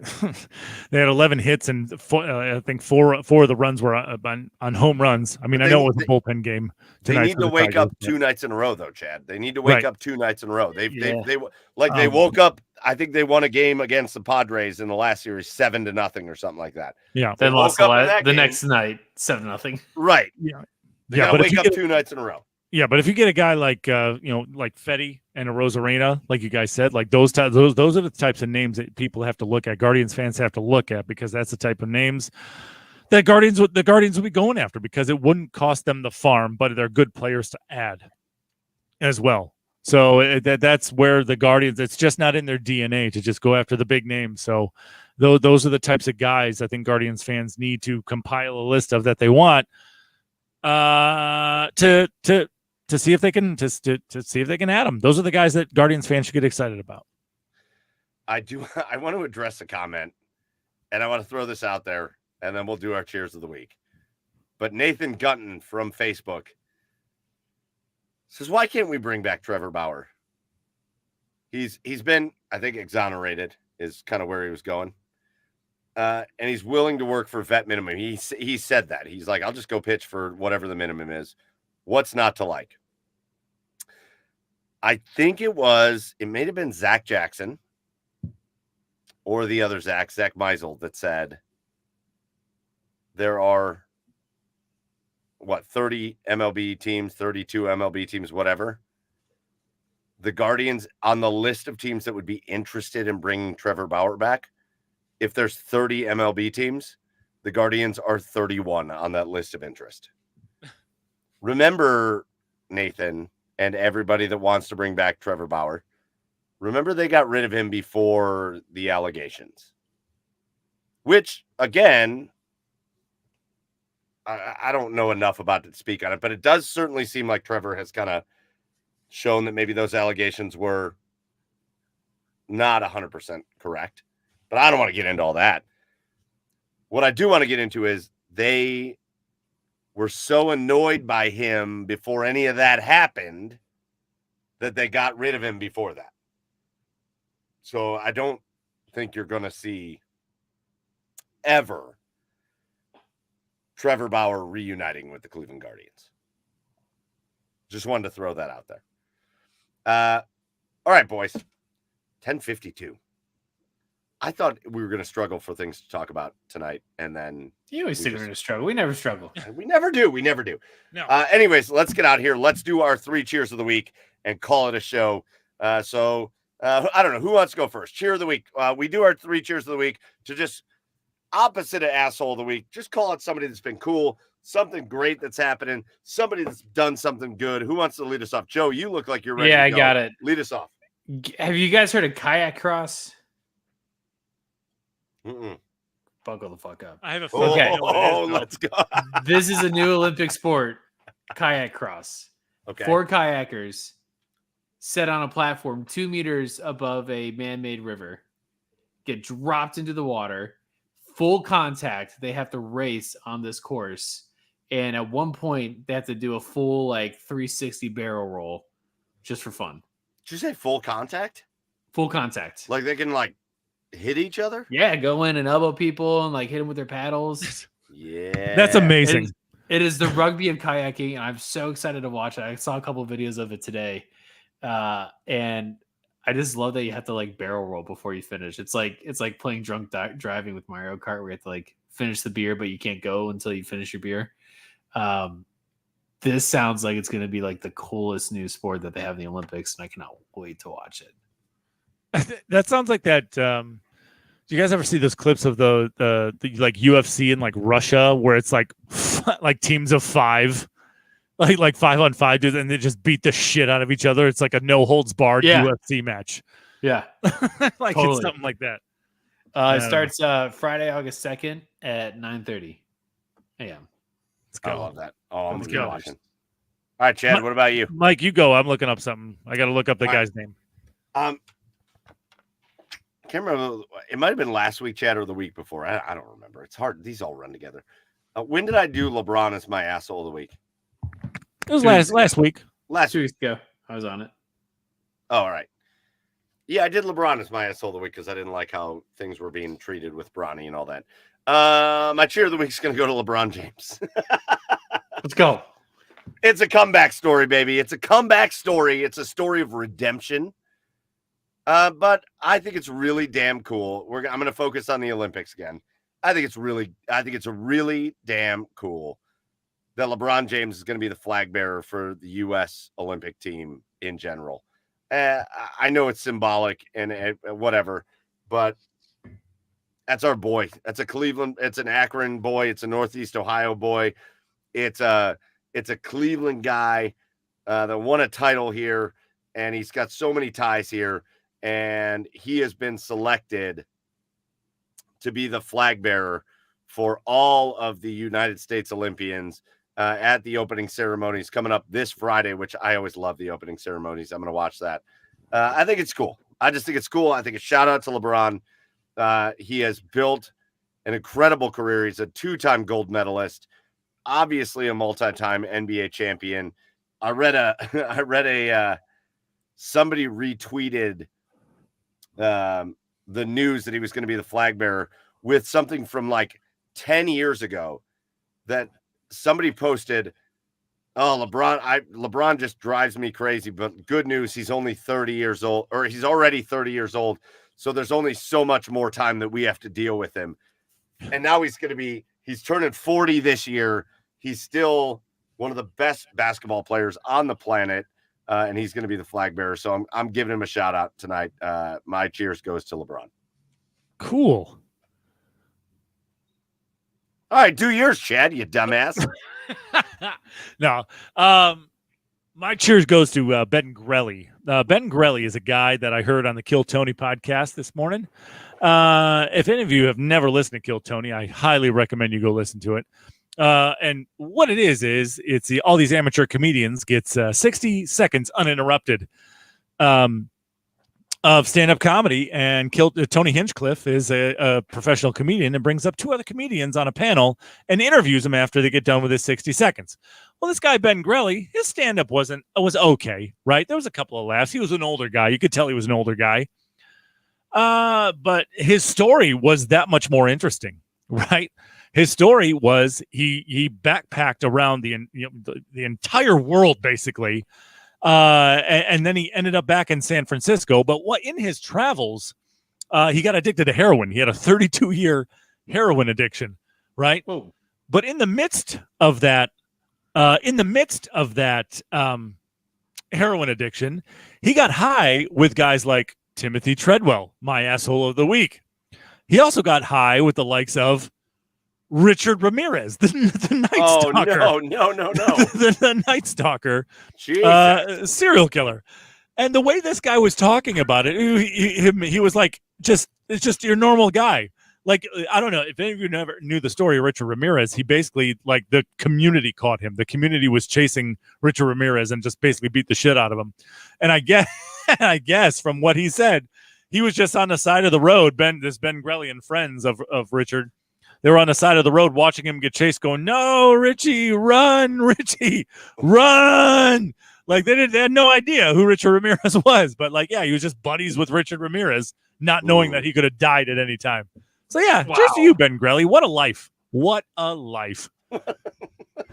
they had 11 hits, and I think four of the runs were on home runs. I mean, I know it was a bullpen game tonight. They need to wake up 2 nights in a row, though, Chad. They need to wake up 2 nights in a row. They woke up. I think they won a game against the Padres in the last series 7-0 or something like that. Yeah, then lost the next night 7-0. Right. Yeah. They gotta wake up 2 nights in a row. Yeah, but if you get a guy like like Fetty and Arozarena, like you guys said, like those are the types of names that people have to look at. Guardians fans have to look at, because that's the type of names that the Guardians would be going after, because it wouldn't cost them the farm, but they're good players to add as well. So that's where the Guardians, it's just not in their DNA to just go after the big names. So those are the types of guys I think Guardians fans need to compile a list of that they want to see if they can to see if they can add them. Those are the guys that Guardians fans should get excited about. I want to address a comment, and I want to throw this out there, and then we'll do our cheers of the week. But Nathan Gunton from Facebook says, why can't we bring back Trevor Bauer? He's been, I think, exonerated is kind of where he was going. And he's willing to work for vet minimum. He said that. He's like, I'll just go pitch for whatever the minimum is. What's not to like? I think it may have been Zach Jackson or the other Zach Meisel, that said there are 30 MLB teams, 32 MLB teams, whatever. The Guardians on the list of teams that would be interested in bringing Trevor Bauer back. If there's 30 MLB teams, the Guardians are 31 on that list of interest. Remember, Nathan, and everybody that wants to bring back Trevor Bauer, remember they got rid of him before the allegations, which, again, I don't know enough about it to speak on it, but it does certainly seem like Trevor has kind of shown that maybe those allegations were not 100% correct. But I don't want to get into all that. What I do want to get into is they were so annoyed by him before any of that happened that they got rid of him before that. So I don't think you're going to see ever Trevor Bauer reuniting with the Cleveland Guardians. Just wanted to throw that out there. All right, boys. 10:52. I thought we were going to struggle for things to talk about tonight, and then you always think we're going to struggle. We never struggle. We never do. We never do. No. Anyways, let's get out here. Let's do our 3 cheers of the week and call it a show. So I don't know who wants to go first. Cheer of the week. We do our 3 cheers of the week to just opposite of asshole of the week. Just call it somebody that's been cool, something great that's happening, somebody that's done something good. Who wants to lead us off? Joe, you look like you're ready. Yeah, to go. I got it. Lead us off. Have you guys heard of kayak cross? Mm-mm. Buckle the fuck up. I have a feeling I know what it is, though. Let's go. This is a new Olympic sport, kayak cross. Okay. 4 kayakers set on a platform 2 meters above a man-made river, get dropped into the water, full contact. They have to race on this course. And at one point, they have to do a full 360 barrel roll just for fun. Did you say full contact? Full contact. Like they can hit each other? Yeah, go in and elbow people and hit them with their paddles. Yeah. That's amazing. It is the rugby of kayaking, and I'm so excited to watch it. I saw a couple of videos of it today, and I just love that you have to barrel roll before you finish. It's like playing drunk driving with Mario Kart, where you have to finish the beer, but you can't go until you finish your beer. This sounds like it's going to be the coolest new sport that they have in the Olympics, and I cannot wait to watch it. That sounds like that. Do you guys ever see those clips of the UFC in Russia where it's teams of 5, like 5-on-5 dudes, and they just beat the shit out of each other? It's like a no holds barred UFC match. Yeah, totally. It's something like that. It starts Friday, August 2nd at 9:30 a.m. Let's go. I love that. Oh, I'm Let's go. watching. All right, Chad, what about you? Mike, you go. I'm looking up something. I got to look up the guy's name. Can't remember. It might have been last week, Chad, or the week before. I don't remember. It's hard. These all run together. When did I do LeBron as my asshole of the week? It was last week. Last 2 weeks ago, I was on it. Oh, all right. Yeah, I did LeBron as my asshole of the week because I didn't like how things were being treated with Bronny and all that. My cheer of the week is going to go to LeBron James. Let's go. It's a comeback story, baby. It's a comeback story. It's a story of redemption. But I think it's really damn cool. I'm going to focus on the Olympics again. I think it's really damn cool that LeBron James is going to be the flag bearer for the U.S. Olympic team in general. I know it's symbolic and whatever, but that's our boy. That's a Cleveland. It's an Akron boy. It's a Northeast Ohio boy. It's a Cleveland guy that won a title here, and he's got so many ties here. And he has been selected to be the flag bearer for all of the United States Olympians at the opening ceremonies coming up this Friday, which I always love the opening ceremonies. I'm going to watch that. I think it's cool. I just think it's cool. I think a shout out to LeBron. He has built an incredible career. He's a 2-time gold medalist, obviously a multi-time NBA champion. I read a somebody retweeted the news that he was going to be the flag bearer with something from 10 years ago that somebody posted. Oh, LeBron just drives me crazy, but good news. He's only 30 years old, or he's already 30 years old. So there's only so much more time that we have to deal with him. And now he's turning 40 this year. He's still one of the best basketball players on the planet. And he's going to be the flag bearer. So I'm giving him a shout out tonight. My cheers goes to LeBron. Cool. All right, do yours, Chad, you dumbass. No. My cheers goes to Ben Grelly. Ben Grelly is a guy that I heard on the Kill Tony podcast this morning. If any of you have never listened to Kill Tony, I highly recommend you go listen to it. And what it is it's all these amateur comedians gets 60 seconds uninterrupted of stand-up comedy, and Tony Hinchcliffe is a professional comedian and brings up 2 other comedians on a panel and interviews them after they get done with his 60 seconds. Well, this guy, Ben Grelly, his stand-up was okay, right? There was a couple of laughs. He was an older guy. You could tell he was an older guy. But his story was that much more interesting, right? His story was he backpacked around the entire world, basically. And then he ended up back in San Francisco. But in his travels, he got addicted to heroin. He had a 32-year heroin addiction, right? Whoa. But in the midst of that heroin addiction. He got high with guys like Timothy Treadwell, my asshole of the week. He also got high with the likes of Richard Ramirez, the Night Stalker. No. the Night Stalker, Jesus. serial killer. And the way this guy was talking about it, he was like, it's just your normal guy. Like, I don't know if any of you never knew the story of Richard Ramirez. He basically, like, the community caught him. The community was chasing Richard Ramirez and just basically beat the shit out of him. And I guess from what he said, he was just on the side of the road. Ben Grelly and friends of Richard, they were on the side of the road watching him get chased, going, "No, Richie, run, Richie, run!" Like they had no idea who Richard Ramirez was, but like, yeah, he was just buddies with Richard Ramirez, not knowing that he could have died at any time. So yeah, cheers to you, Ben Grelly. What a life! What a life!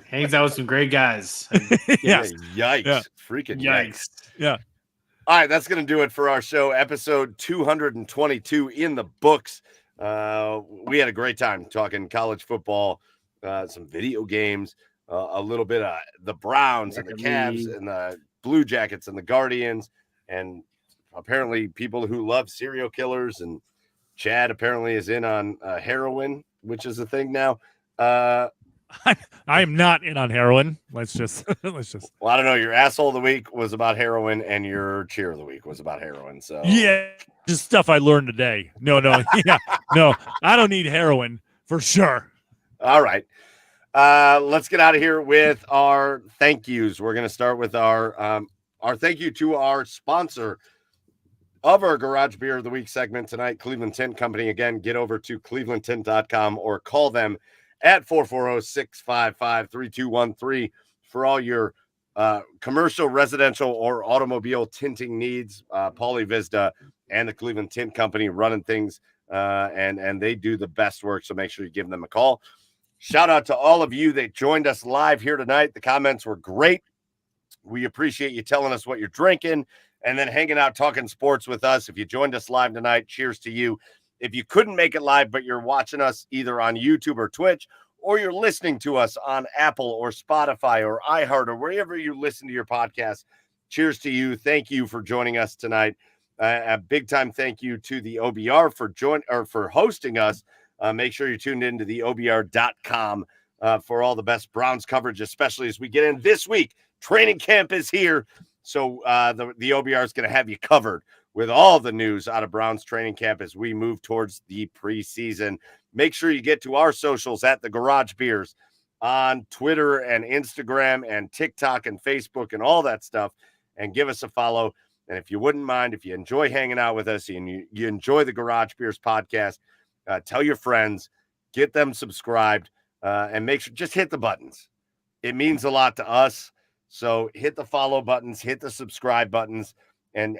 Hangs out with some great guys. Yeah. Yikes! Yeah. Freaking Yikes! Yeah. All right, that's going to do it for our show. Episode 222 in the books. We had a great time talking college football, some video games, a little bit of the Browns and the Cavs and the Blue Jackets and the Guardians, and apparently people who love serial killers. And Chad apparently is in on heroin, which is a thing now. I am not in on heroin. Let's just. Well, I don't know. Your asshole of the week was about heroin, and your cheer of the week was about heroin. So Yeah, just stuff I learned today. No, yeah, no, I don't need heroin for sure. All right. Let's get out of here with our thank yous. We're going to start with our thank you to our sponsor of our Garage Beer of the Week segment tonight, Cleveland Tint Company. Again, get over to clevelandtint.com or call them at 440-655-3213 for all your commercial, residential, or automobile tinting needs. Paulie Vizda and the Cleveland Tint Company running things, and they do the best work, so make sure you give them a call. Shout out to all of you that joined us live here tonight. The comments were great. We appreciate you telling us what you're drinking and then hanging out talking sports with us. If you joined us live tonight, cheers to you. If you couldn't make it live, but you're watching us either on YouTube or Twitch, or you're listening to us on Apple or Spotify or iHeart or wherever you listen to your podcast, cheers to you. Thank you for joining us tonight. A big time thank you to the OBR for hosting us. Make sure you're tuned into the OBR.com for all the best Browns coverage, especially as we get in this week. Training camp is here, so the OBR is going to have you covered with all the news out of Browns training camp as we move towards the preseason. Make sure you get to our socials at the Garage Beers on Twitter and Instagram and TikTok and Facebook and all that stuff, and give us a follow. And if you wouldn't mind, if you enjoy hanging out with us and you enjoy the Garage Beers podcast, tell your friends, get them subscribed, and make sure, just hit the buttons. It means a lot to us. So hit the follow buttons, hit the subscribe buttons, and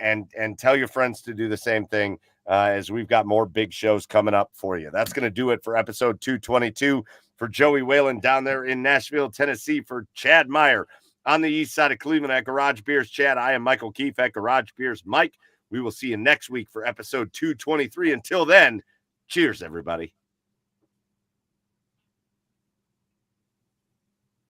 tell your friends to do the same thing as we've got more big shows coming up for you. That's going to do it for episode 222. For Joey Whalen down there in Nashville, Tennessee, for Chad Meyer on the east side of Cleveland at Garage Beers Chad, I am Michael Keefe at Garage Beers Mike. We will see you next week for episode 223. Until then, cheers, everybody.